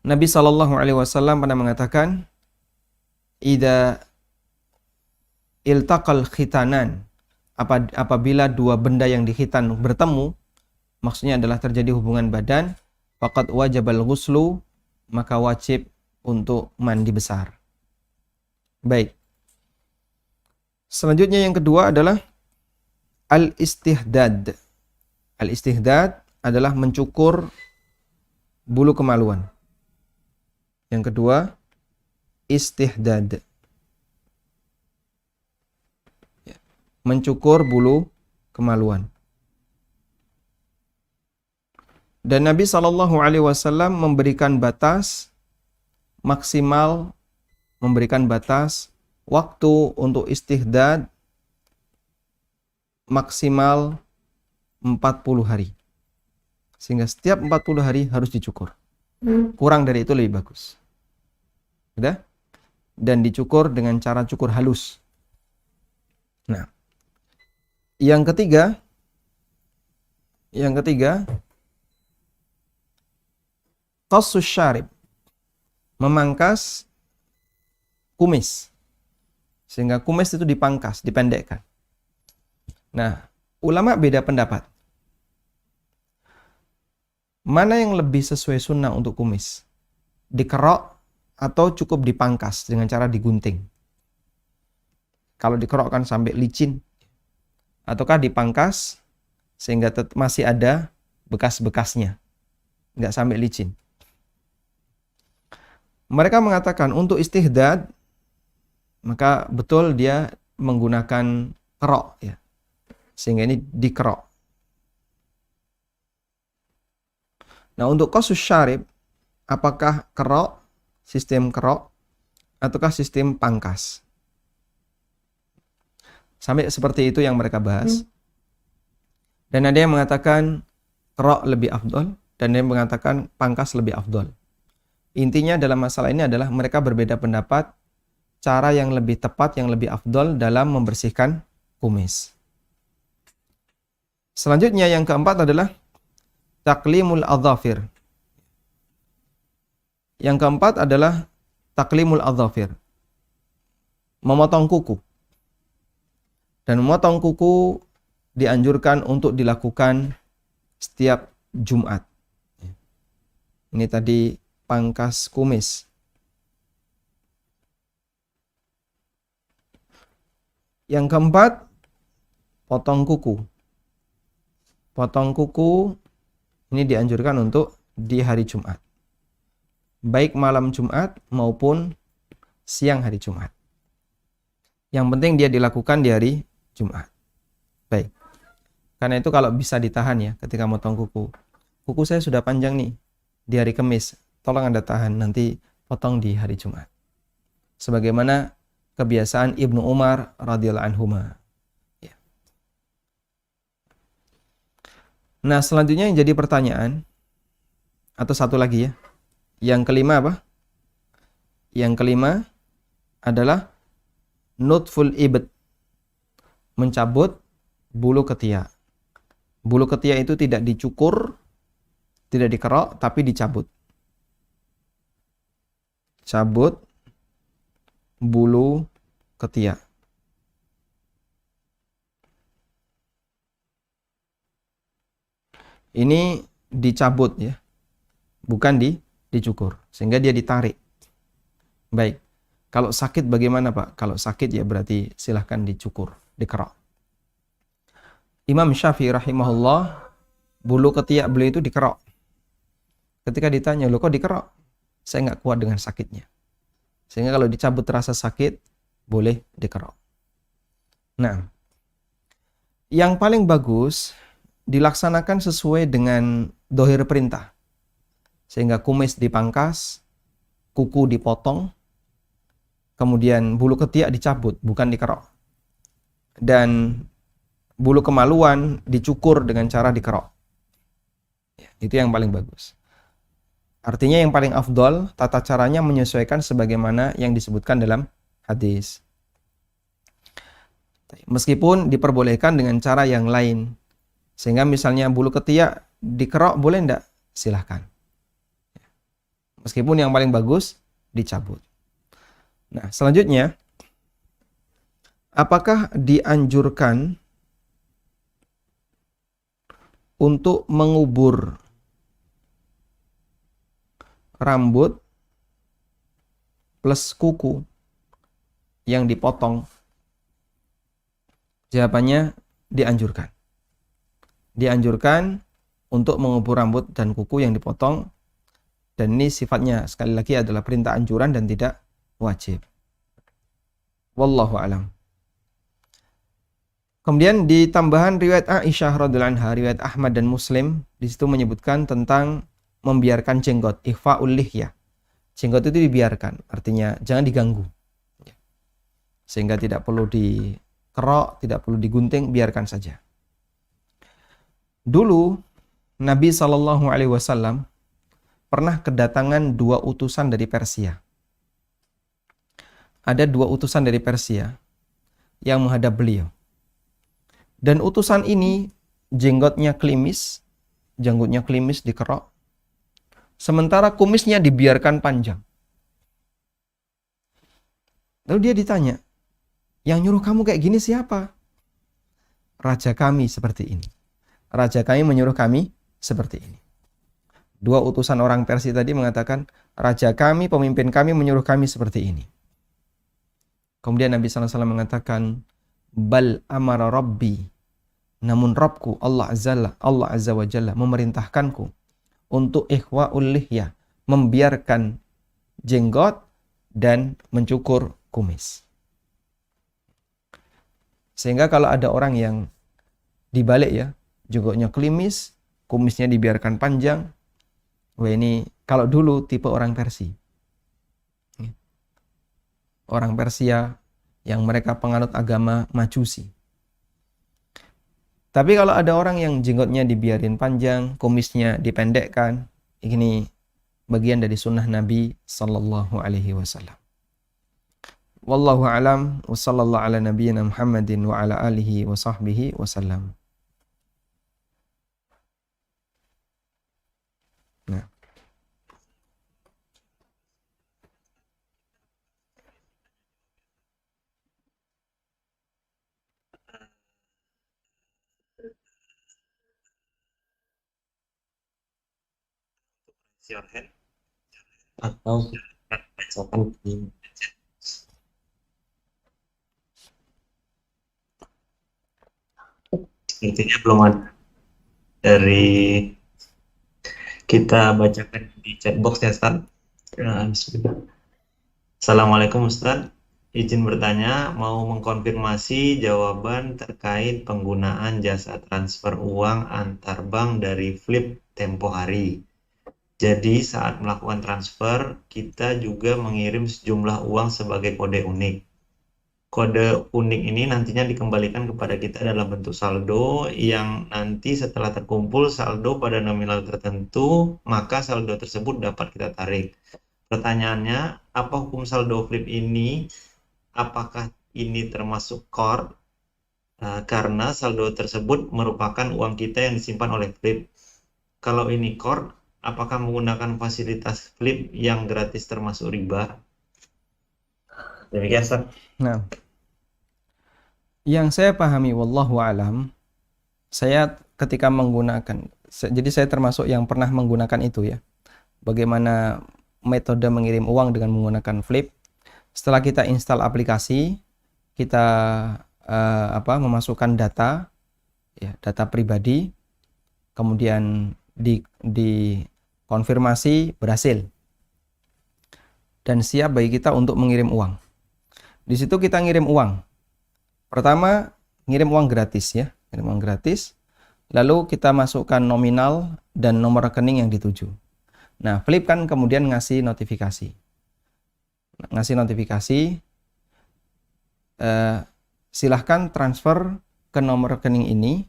Nabi SAW pernah mengatakan, "Idza iltaqal khitanan," apabila dua benda yang dikhitan bertemu, maksudnya adalah terjadi hubungan badan, faqad wajabal ghuslu, maka wajib untuk mandi besar. Baik. Selanjutnya yang kedua adalah al-istihdad. Al-istihdad adalah mencukur bulu kemaluan. Yang kedua, istihdad. Mencukur bulu kemaluan. Dan Nabi SAW memberikan batas maksimal, memberikan batas waktu untuk istihdad maksimal 40 hari. Sehingga setiap 40 hari harus dicukur. Kurang dari itu lebih bagus. Sudah? Dan dicukur dengan cara cukur halus. Nah, yang ketiga, qassus syarib, memangkas kumis. Sehingga kumis itu dipangkas, dipendekkan. Nah, ulama beda pendapat. Mana yang lebih sesuai sunnah untuk kumis? Dikerok atau cukup dipangkas dengan cara digunting? Kalau dikerok kan sampai licin. Ataukah dipangkas sehingga masih ada bekas-bekasnya, nggak sampai licin. Mereka mengatakan untuk istihdad maka betul dia menggunakan kerok ya. Sehingga ini dikerok. Nah, untuk qasus syarib, apakah kerok, sistem kerok, ataukah sistem pangkas? Sampai seperti itu yang mereka bahas. Dan ada yang mengatakan kerok lebih afdol, dan ada yang mengatakan pangkas lebih afdol. Intinya dalam masalah ini adalah mereka berbeda pendapat cara yang lebih tepat, yang lebih afdol dalam membersihkan kumis. Selanjutnya yang keempat adalah taklimul adzafir. Yang keempat adalah taklimul adzafir. Memotong kuku. Dan memotong kuku dianjurkan untuk dilakukan setiap Jumat. Ini tadi pangkas kumis. Yang keempat, potong kuku. Potong kuku ini dianjurkan untuk di hari Jumat. Baik malam Jumat maupun siang hari Jumat. Yang penting dia dilakukan di hari Jumat. Baik. Karena itu kalau bisa ditahan ya ketika motong kuku. Kuku saya sudah panjang nih di hari Kamis. Tolong Anda tahan, nanti potong di hari Jumat. Sebagaimana kebiasaan Ibnu Umar radhiyallahu anhuma. Ya. Nah, selanjutnya yang jadi pertanyaan, atau satu lagi ya. Yang kelima apa? Yang kelima adalah nutful ibd. Mencabut bulu ketiak. Bulu ketiak itu tidak dicukur, tidak dikerok, tapi dicabut. Cabut bulu ketiak. Ini dicabut ya, bukan dicukur, sehingga dia ditarik. Baik, kalau sakit bagaimana Pak? Kalau sakit ya berarti silahkan dicukur, dikerok. Imam Syafi'i rahimahullah, bulu ketiak beliau itu dikerok. Ketika ditanya, loh kok dikerok? Saya nggak kuat dengan sakitnya. Sehingga kalau dicabut terasa sakit, boleh dikerok. Nah, yang paling bagus dilaksanakan sesuai dengan dohir perintah. Sehingga kumis dipangkas, kuku dipotong, kemudian bulu ketiak dicabut, bukan dikerok. Dan bulu kemaluan dicukur dengan cara dikerok. Itu yang paling bagus. Artinya yang paling afdol, tata caranya menyesuaikan sebagaimana yang disebutkan dalam hadis. Meskipun diperbolehkan dengan cara yang lain. Sehingga misalnya bulu ketiak dikerok boleh enggak? Silahkan. Meskipun yang paling bagus dicabut. Nah, selanjutnya, apakah dianjurkan untuk mengubur rambut plus kuku yang dipotong? Jawabannya dianjurkan. Dianjurkan untuk mengubur rambut dan kuku yang dipotong, dan ini sifatnya sekali lagi adalah perintah anjuran dan tidak wajib. Wallahu a'lam. Kemudian di tambahan riwayat Aisyah radhiyallahu anha, riwayat Ahmad dan Muslim, di situ menyebutkan tentang membiarkan jenggot, ikhfa'ul lihyah. Jenggot itu dibiarkan, artinya jangan diganggu. Sehingga tidak perlu dikerok, tidak perlu digunting, biarkan saja. Dulu Nabi SAW pernah kedatangan 2 utusan dari Persia. Ada 2 utusan dari Persia yang menghadap beliau. Dan utusan ini jenggotnya klimis, janggutnya klimis dikerok, sementara kumisnya dibiarkan panjang. Lalu dia ditanya, yang nyuruh kamu kayak gini siapa? Raja kami seperti ini. Raja kami menyuruh kami seperti ini. 2 utusan orang Persia tadi mengatakan, raja kami, pemimpin kami menyuruh kami seperti ini. Kemudian Nabi SAW mengatakan, bal amara rabbi, namun Rabbku Allah Azza wa Jalla memerintahkanku untuk ikhwa'ul lihyah, membiarkan jenggot dan mencukur kumis. Sehingga kalau ada orang yang dibalik ya, jenggotnya klimis, kumisnya dibiarkan panjang, wah ini kalau dulu tipe orang Persia. Orang Persia yang mereka penganut agama Majusi. Tapi kalau ada orang yang jenggotnya dibiarin panjang, kumisnya dipendekkan, ini bagian dari sunnah Nabi Sallallahu Alaihi Wasallam. Wallahu alam wa sallallahu ala nabiyyina Muhammadin wa ala alihi wa sahbihi wasallam. Nah. Your hand atau bacakan di intinya belum ada dari kita bacakan di chatbox ya Ustaz. Bismillah. Assalamualaikum Ustaz, izin bertanya, mau mengkonfirmasi jawaban terkait penggunaan jasa transfer uang antar bank dari Flip tempo hari. Jadi saat melakukan transfer, kita juga mengirim sejumlah uang sebagai kode unik. Kode unik ini nantinya dikembalikan kepada kita dalam bentuk saldo yang nanti setelah terkumpul saldo pada nominal tertentu, maka saldo tersebut dapat kita tarik. Pertanyaannya, apa hukum saldo Flip ini? Apakah ini termasuk core? Karena saldo tersebut merupakan uang kita yang disimpan oleh Flip. Kalau ini core, apakah menggunakan fasilitas Flip yang gratis termasuk riba? Demikian, Ustaz. Nah, yang saya pahami wallahu alam, saya ketika menggunakan, jadi saya termasuk yang pernah menggunakan itu ya. Bagaimana metode mengirim uang dengan menggunakan Flip. Setelah kita install aplikasi, kita memasukkan data, ya, data pribadi, kemudian di konfirmasi berhasil dan siap bagi kita untuk mengirim uang. Di situ kita ngirim uang. Pertama, ngirim uang gratis ya, ngirim uang gratis. Lalu kita masukkan nominal dan nomor rekening yang dituju. Nah, Flip kan kemudian ngasih notifikasi. Silahkan transfer ke nomor rekening ini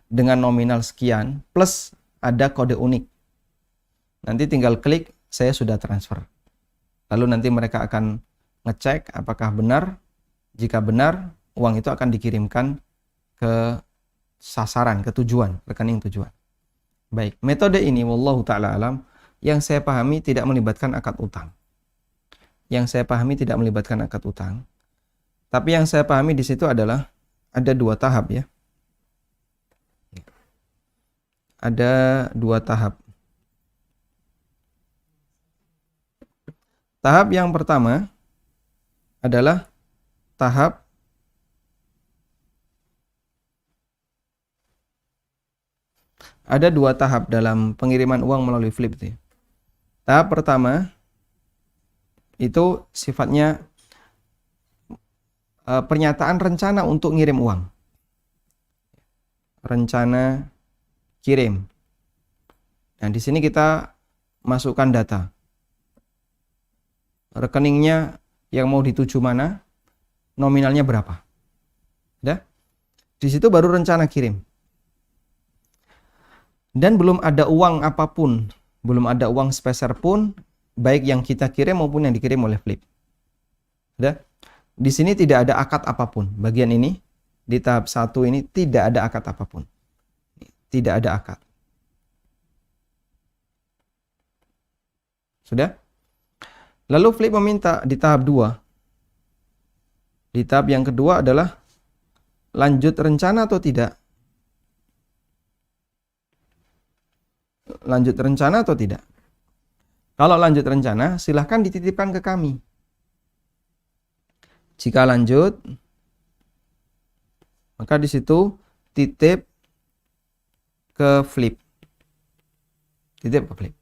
dengan nominal sekian plus ada kode unik. Nanti tinggal klik, saya sudah transfer. Lalu nanti mereka akan ngecek apakah benar. Jika benar, uang itu akan dikirimkan ke sasaran, ke tujuan, rekening tujuan. Baik, metode ini wallahu ta'ala alam, yang saya pahami tidak melibatkan akad utang. Tapi yang saya pahami di situ adalah ada 2 tahap ya. Ada 2 tahap. Tahap yang pertama adalah tahap ada 2 tahap dalam pengiriman uang melalui Flip. Tahap pertama itu sifatnya pernyataan rencana untuk ngirim uang. Rencana kirim. Nah, di sini kita masukkan data. Rekeningnya yang mau dituju mana, nominalnya berapa. Ya? Di situ baru rencana kirim. Dan belum ada uang apapun, belum ada uang sepeser pun, baik yang kita kirim maupun yang dikirim oleh Flip. Ya? Di sini tidak ada akad apapun. Bagian ini, di tahap 1 ini tidak ada akad apapun. Tidak ada akad. Sudah? Lalu Flip meminta di tahap 2. Di tahap yang kedua adalah lanjut rencana atau tidak? Lanjut rencana atau tidak? Kalau lanjut rencana, silahkan dititipkan ke kami. Jika lanjut, maka di situ titip ke Flip. Titip ke Flip.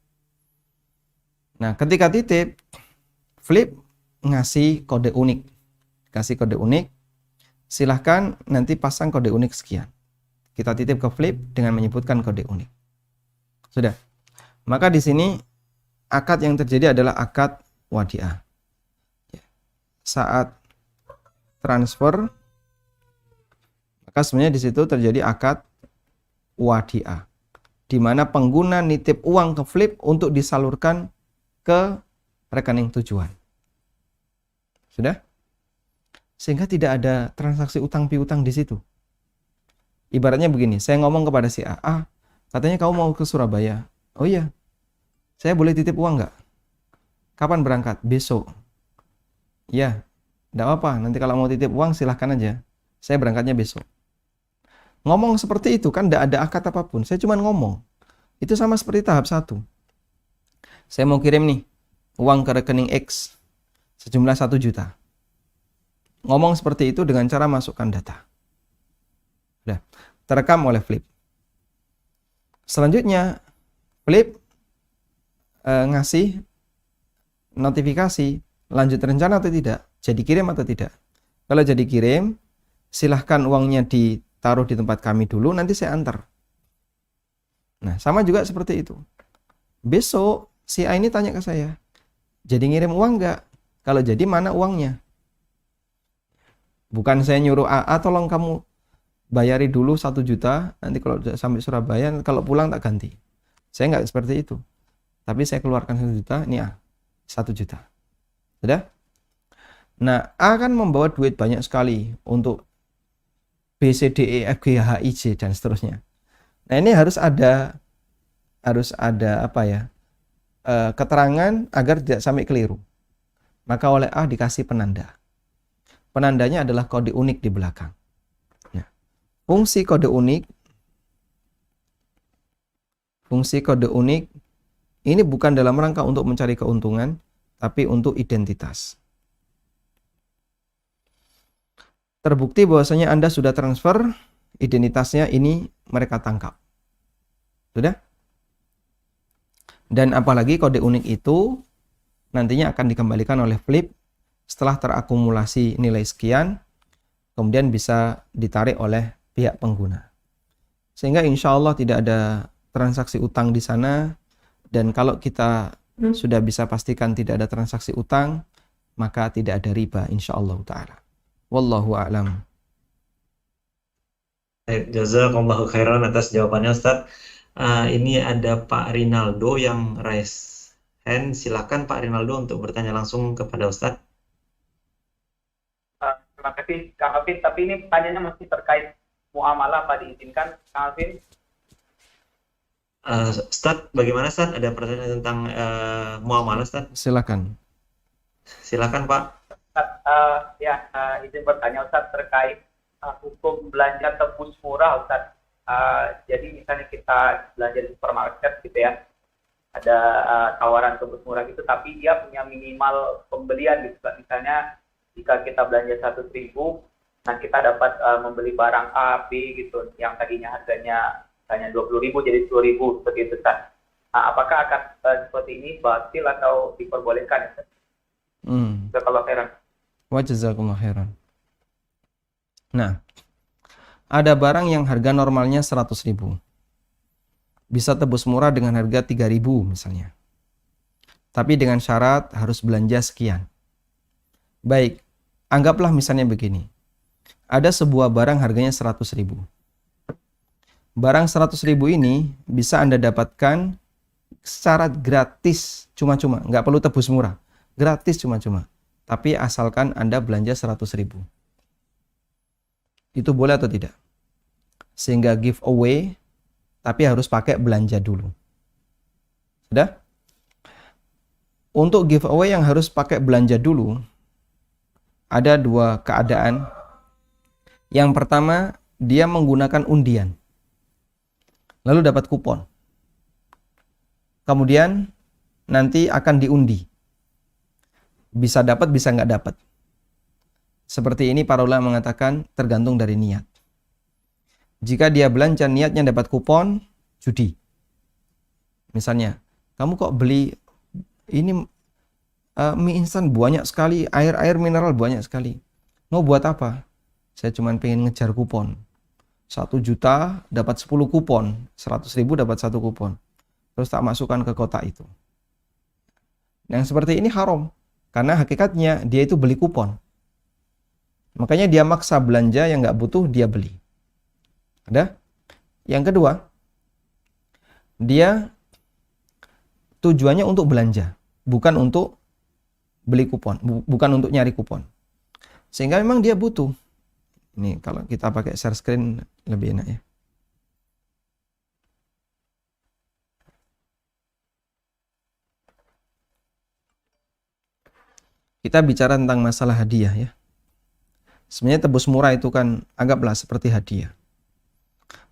Nah, ketika titip, Flip ngasih kode unik. Kasih kode unik. silahkan nanti pasang kode unik sekian. Kita titip ke Flip dengan menyebutkan kode unik. Sudah. Maka di sini akad yang terjadi adalah akad wadiah. Saat transfer, maka sebenarnya di situ terjadi akad wadiah, di mana pengguna nitip uang ke Flip untuk disalurkan ke rekening tujuan. Sudah? Sehingga tidak ada transaksi utang piutang di situ. Ibaratnya begini, saya ngomong kepada si A, katanya kamu mau ke Surabaya. Oh iya, saya boleh titip uang nggak? Kapan berangkat? Besok. Ya, nggak apa-apa, nanti kalau mau titip uang silahkan aja. Saya berangkatnya besok. Ngomong seperti itu kan nggak ada akad apapun, saya cuma ngomong. Itu sama seperti tahap 1. Saya mau kirim nih, uang ke rekening X, sejumlah 1 juta. Ngomong seperti itu dengan cara masukkan data. Udah, terekam oleh Flip. Selanjutnya, Flip ngasih notifikasi lanjut rencana atau tidak, jadi kirim atau tidak. Kalau jadi kirim, silahkan uangnya ditaruh di tempat kami dulu, nanti saya antar. Nah, sama juga seperti itu. Besok, si A ini tanya ke saya, jadi ngirim uang nggak? Kalau jadi, mana uangnya? Bukan saya nyuruh A, tolong kamu bayari dulu 1 juta, nanti kalau sampai Surabaya, kalau pulang tak ganti. Saya nggak seperti itu. Tapi saya keluarkan 1 juta, ini A, 1 juta. Sudah? Nah, A kan membawa duit banyak sekali untuk B, C, D, E, F, G, H, I, J, dan seterusnya. Nah, ini harus ada apa ya, keterangan agar tidak sampai keliru. Maka oleh A dikasih penanda. Penandanya adalah kode unik di belakang. Ya. Fungsi kode unik ini bukan dalam rangka untuk mencari keuntungan, tapi untuk identitas. Terbukti bahwasanya Anda sudah transfer, identitasnya ini mereka tangkap. Sudah? Dan apalagi kode unik itu nantinya akan dikembalikan oleh Flip setelah terakumulasi nilai sekian, kemudian bisa ditarik oleh pihak pengguna. Sehingga insya Allah tidak ada transaksi utang di sana, dan kalau kita sudah bisa pastikan tidak ada transaksi utang, maka tidak ada riba insya Allah ta'ala. Wallahu a'lam. Jazakallahu khairan atas jawabannya, Ustaz. Ini ada Pak Rinaldo yang raise hand. Silakan Pak Rinaldo untuk bertanya langsung kepada Ustaz. Terima kasih Kang Alvin, tapi ini pertanyaannya masih terkait muamalah, apa diizinkan Kang Alvin? Ustaz, bagaimana Ustaz? Ada pertanyaan tentang muamalah, Ustaz? Silakan. Silakan Pak. Ustaz, izin bertanya Ustaz terkait hukum belanja tebus murah Ustaz. Jadi misalnya kita belanja di supermarket gitu ya, ada tawaran tebus murah gitu, tapi dia punya minimal pembelian gitu. Misalnya jika kita belanja 1.000, nah kita dapat membeli barang A, B gitu, yang tadinya harganya hanya 20.000 jadi 10.000 seperti itu Ustaz. Nah, apakah akad seperti ini batil atau diperbolehkan Ustaz? Jazakallahu khairan. Wa jazakumullah khairan. Nah, ada barang yang harga normalnya 100.000. Bisa tebus murah dengan harga 3.000 misalnya. Tapi dengan syarat harus belanja sekian. Baik, anggaplah misalnya begini. Ada sebuah barang harganya 100.000. Barang 100.000 ini bisa Anda dapatkan secara gratis, cuma-cuma, nggak perlu tebus murah. Gratis cuma-cuma. Tapi asalkan Anda belanja 100.000. Itu boleh atau tidak? Sehingga giveaway, tapi harus pakai belanja dulu. Sudah? Untuk giveaway yang harus pakai belanja dulu, ada 2 keadaan. Yang pertama, dia menggunakan undian. Lalu dapat kupon. Kemudian nanti akan diundi. Bisa dapat, bisa nggak dapat. Seperti ini para ulama mengatakan tergantung dari niat. Jika dia belanja niatnya dapat kupon, judi. Misalnya, kamu kok beli ini mie instan banyak sekali, air mineral banyak sekali. Mau buat apa? Saya cuma pengen ngejar kupon. 1 juta dapat 10 kupon, 100.000 dapat 1 kupon. Terus tak masukkan ke kotak itu. Yang seperti ini haram. Karena hakikatnya dia itu beli kupon. Makanya dia maksa belanja yang nggak butuh, dia beli. Ada? Yang kedua, dia tujuannya untuk belanja. Bukan untuk beli kupon. Bukan untuk nyari kupon. Sehingga memang dia butuh. Ini kalau kita pakai share screen lebih enak ya. Kita bicara tentang masalah hadiah ya. Sebenarnya tebus murah itu kan anggaplah seperti hadiah.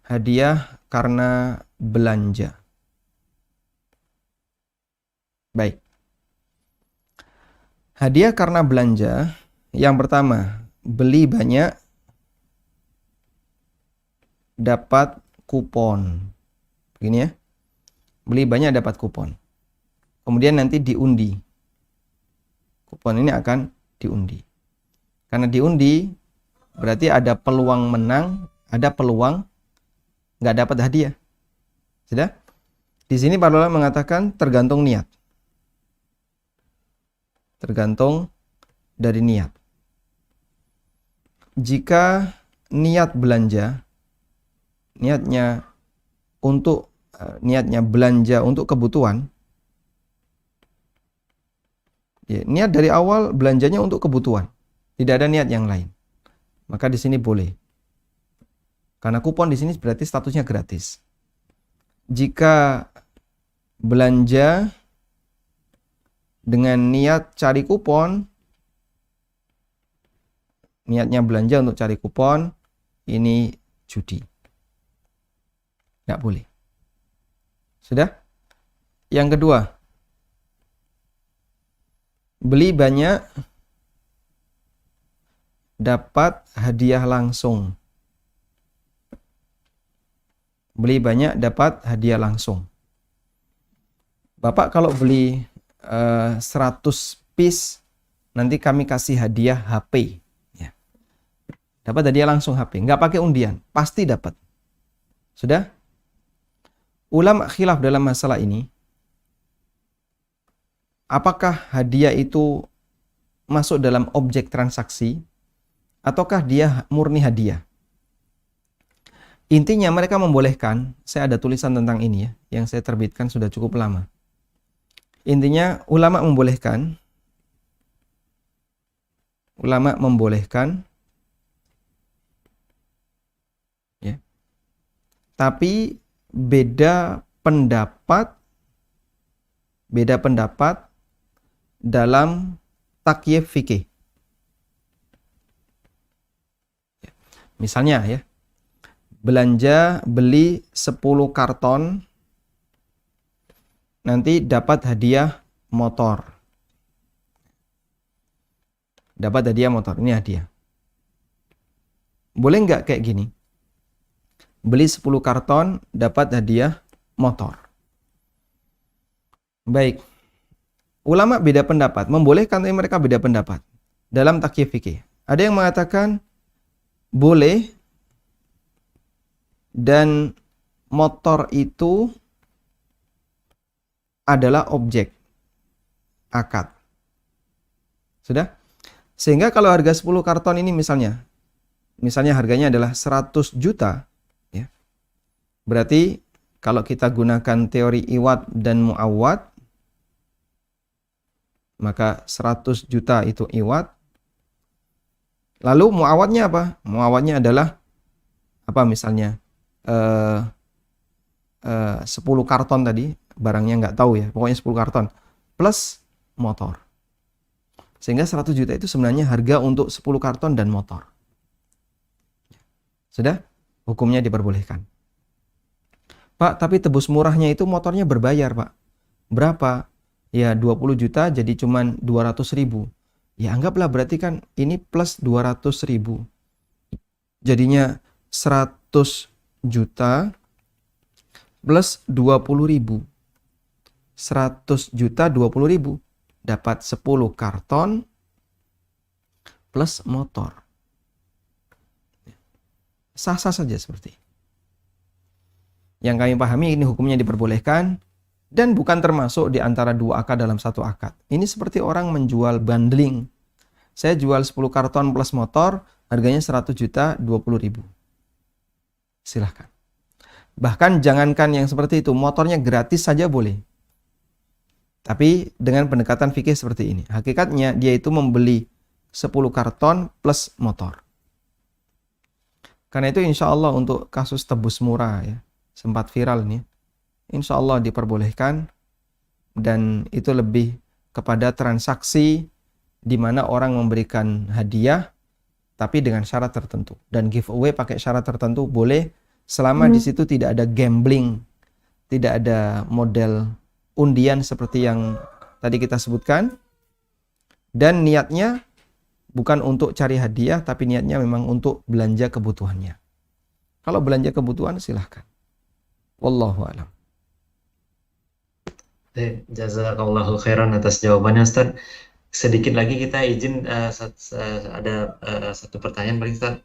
Hadiah karena belanja. Baik. Hadiah karena belanja, yang pertama, beli banyak dapat kupon. Begini ya. Beli banyak dapat kupon. Kemudian nanti diundi. Kupon ini akan diundi. Karena diundi berarti ada peluang menang, ada peluang nggak dapat hadiah. Sudah? Di sini para ulama mengatakan tergantung niat. Tergantung dari niat. Jika niat belanja, niatnya belanja untuk kebutuhan, ya, niat dari awal belanjanya untuk kebutuhan, tidak ada niat yang lain, maka di sini boleh. Karena kupon di sini berarti statusnya gratis. Jika belanja dengan niat cari kupon, niatnya belanja untuk cari kupon, ini judi. Nggak boleh. Sudah? Yang kedua, beli banyak dapat hadiah langsung. Beli banyak dapat hadiah langsung. Bapak kalau beli 100 piece, nanti kami kasih hadiah HP. Ya. Dapat hadiah langsung HP. Nggak pakai undian. Pasti dapat. Sudah? Ulama khilaf dalam masalah ini. Apakah hadiah itu masuk dalam objek transaksi ataukah dia murni hadiah? Intinya mereka membolehkan, saya ada tulisan tentang ini ya, yang saya terbitkan sudah cukup lama. Intinya ulama membolehkan ya. Tapi beda pendapat dalam takyif fikih. Misalnya ya, beli 10 karton, nanti dapat hadiah motor. Dapat hadiah motor, ini hadiah. Boleh nggak kayak gini? Beli 10 karton, dapat hadiah motor. Baik. Ulama beda pendapat, membolehkan tapi mereka beda pendapat dalam takyif fikih. Ada yang mengatakan boleh dan motor itu adalah objek akad. Sudah? Sehingga kalau harga 10 karton ini misalnya harganya adalah 100 juta, ya. Berarti kalau kita gunakan teori iwad dan muawwad, maka 100 juta itu iwad. Lalu muawadnya apa? Muawadnya adalah apa misalnya 10 karton tadi, barangnya nggak tahu ya, pokoknya 10 karton plus motor. Sehingga 100 juta itu sebenarnya harga untuk 10 karton dan motor. Sudah? Hukumnya diperbolehkan. Pak, tapi tebus murahnya itu motornya berbayar, Pak. Berapa? Ya 20 juta jadi cuman 200.000. Ya anggaplah berarti kan ini plus 200.000. Jadinya 100 juta plus 20.000. 100 juta 20.000. Dapat 10 karton plus motor. Sah-sah saja seperti ini. Yang kami pahami ini hukumnya diperbolehkan dan bukan termasuk di antara 2 akad dalam 1 akad. Ini seperti orang menjual bundling. Saya jual 10 karton plus motor, harganya 100 juta, 20 ribu. Silahkan. Bahkan jangankan yang seperti itu, motornya gratis saja boleh. Tapi dengan pendekatan fikih seperti ini. Hakikatnya dia itu membeli 10 karton plus motor. Karena itu insya Allah untuk kasus tebus murah ya, sempat viral nih. Insya Allah diperbolehkan dan itu lebih kepada transaksi di mana orang memberikan hadiah tapi dengan syarat tertentu. Dan giveaway pakai syarat tertentu boleh selama di situ tidak ada gambling, tidak ada model undian seperti yang tadi kita sebutkan. Dan niatnya bukan untuk cari hadiah, tapi niatnya memang untuk belanja kebutuhannya. Kalau belanja kebutuhan silahkan. Wallahu a'lam. Jazakallahu khairan atas jawabannya Ustaz. Sedikit lagi kita izin ada satu pertanyaan paling Ustaz.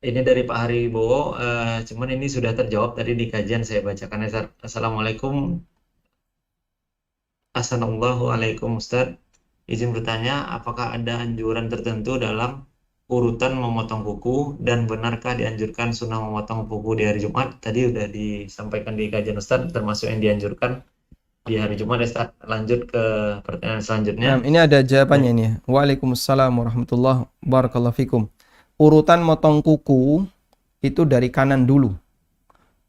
Ini dari Pak Haribowo, cuman ini sudah terjawab tadi di kajian, saya bacakan ya Ustaz. Assalamualaikum. Assalamualaikum Ustaz. Izin bertanya, apakah ada anjuran tertentu dalam urutan memotong kuku dan benarkah dianjurkan sunnah memotong kuku di hari Jumat? Tadi sudah disampaikan di kajian Ustaz, termasuk yang dianjurkan di hari Jumat ya Ustaz. Lanjut ke pertanyaan selanjutnya. Nah, ini ada jawabannya ini. Waalaikumsalam warahmatullahi wabarakatuh. Urutan motong kuku itu dari kanan dulu.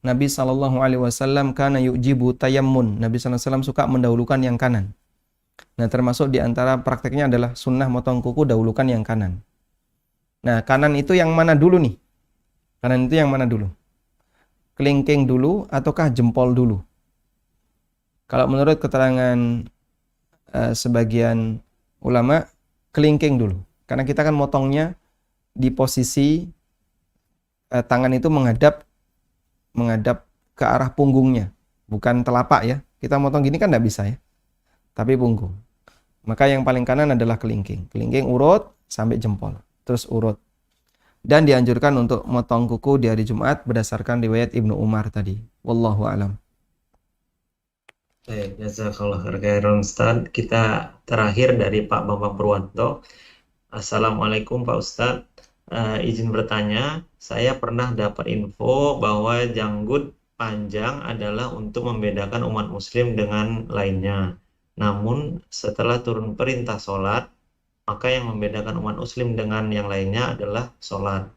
Nabi SAW kana yujibu tayammun. Nabi SAW suka mendahulukan yang kanan. Nah, termasuk di antara prakteknya adalah sunnah motong kuku dahulukan yang kanan. Nah, kanan itu yang mana dulu nih? Kanan itu yang mana dulu? Kelingking dulu ataukah jempol dulu? Kalau menurut keterangan sebagian ulama, kelingking dulu. Karena kita kan motongnya di posisi tangan itu menghadap ke arah punggungnya, bukan telapak ya. Kita motong gini kan tidak bisa ya, tapi punggung. Maka yang paling kanan adalah kelingking. Kelingking urut sampai jempol, terus urut. Dan dianjurkan untuk motong kuku di hari Jumat berdasarkan riwayat Ibnu Umar tadi. Wallahu a'lam. Jazakallah khairan Ustaz. Kita terakhir dari Pak Bambang Purwanto. Assalamualaikum Pak Ustaz. Izin bertanya, saya pernah dapat info bahwa janggut panjang adalah untuk membedakan umat muslim dengan lainnya. Namun setelah turun perintah sholat, maka yang membedakan umat muslim dengan yang lainnya adalah sholat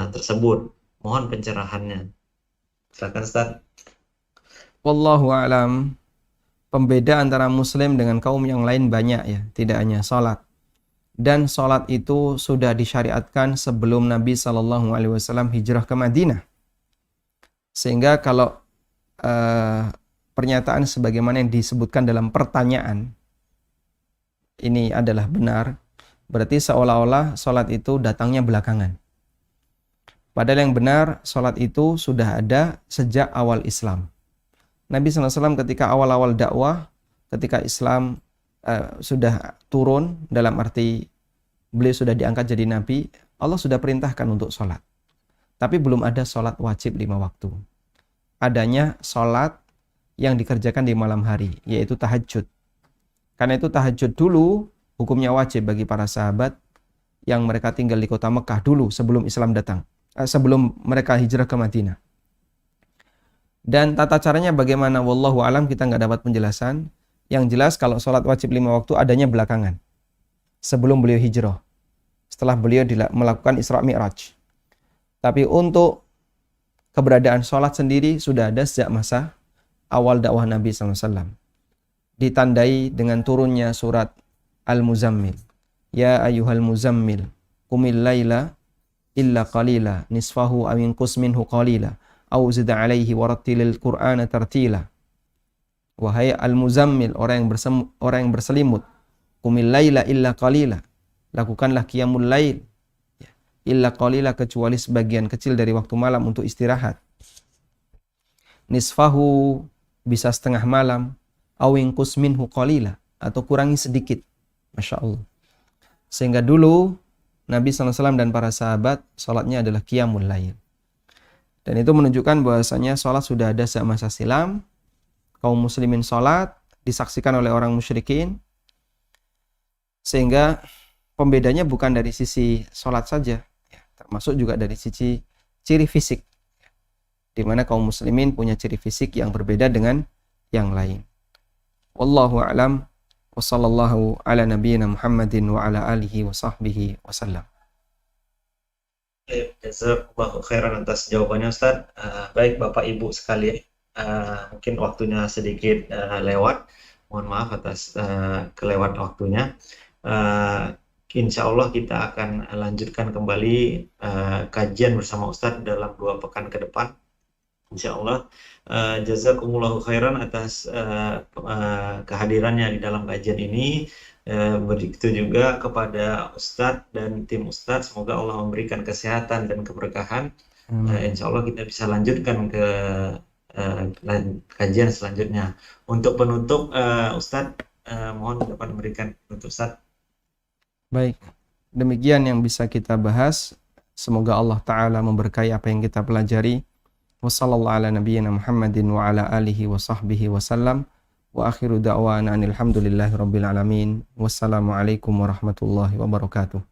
tersebut. Mohon pencerahannya. Silakan Ustaz. Wallahu a'lam. Pembeda antara muslim dengan kaum yang lain banyak ya, tidak hanya sholat. Dan sholat itu sudah disyariatkan sebelum Nabi SAW hijrah ke Madinah. Sehingga kalau pernyataan sebagaimana yang disebutkan dalam pertanyaan ini adalah benar, berarti seolah-olah sholat itu datangnya belakangan. Padahal yang benar, sholat itu sudah ada sejak awal Islam. Nabi SAW ketika awal-awal dakwah, ketika Islam sudah turun, dalam arti beliau sudah diangkat jadi Nabi, Allah sudah perintahkan untuk sholat. Tapi belum ada sholat wajib 5 waktu. Adanya sholat yang dikerjakan di malam hari, yaitu tahajud. Karena itu tahajud dulu hukumnya wajib bagi para sahabat yang mereka tinggal di kota Mekah dulu sebelum Islam datang, sebelum mereka hijrah ke Madinah. Dan tata caranya bagaimana? Wallahu alam, kita nggak dapat penjelasan. Yang jelas kalau sholat wajib 5 waktu adanya belakangan. Sebelum beliau hijrah. Setelah beliau melakukan Isra Mi'raj. Tapi untuk keberadaan sholat sendiri sudah ada sejak masa awal dakwah Nabi SAW. Ditandai dengan turunnya surat Al-Muzammil. Ya ayyuhal muzammil, qumil laila illa qalila, nisfahu aw inqus minhu qalila. Au zid alaihi warattilil Qur'ana tartila. Wahai al-muzammil, orang yang berselimut, qumil laila illa qalila, lakukanlah qiyamul lail illa qalila, kecuali sebagian kecil dari waktu malam untuk istirahat. Nisfahu, bisa setengah malam, au inqus minhu qalila, atau kurangi sedikit. Masya Allah. Sehingga dulu Nabi SAW dan para sahabat sholatnya adalah qiyamul lail. Dan itu menunjukkan bahwasanya sholat sudah ada sejak masa silam. Kaum muslimin sholat disaksikan oleh orang musyrikin, sehingga pembedanya bukan dari sisi sholat saja, ya, termasuk juga dari sisi ciri fisik, di mana kaum muslimin punya ciri fisik yang berbeda dengan yang lain. Wallahu a'lam, wa sallallahu ala nabiyyina Muhammadin wa ala alihi wa sahbihi wasallam. Jazakallahu khairan atas jawabannya Ustaz. Baik Bapak Ibu sekalian, mungkin waktunya sedikit lewat. Mohon maaf atas kelewat waktunya. Insya Allah kita akan lanjutkan kembali kajian bersama Ustadz dalam 2 pekan ke depan. Insya Allah. Jazakumullahu khairan atas kehadirannya di dalam kajian ini. Begitu juga kepada Ustadz dan tim Ustadz. Semoga Allah memberikan kesehatan dan keberkahan. Insya Allah kita bisa lanjutkan ke kajian selanjutnya. Untuk penutup, Ustadz, mohon dapat memberikan penutup Ustadz. Baik, demikian yang bisa kita bahas. Semoga Allah Ta'ala memberkahi apa yang kita pelajari. Wassallallahu ala nabiyyina Muhammadin wa ala alihi wa sahbihi wasallam. Wa akhiru da'wana anil hamdulillahi rabbil alamin. Wassalamualaikum warahmatullahi wabarakatuh.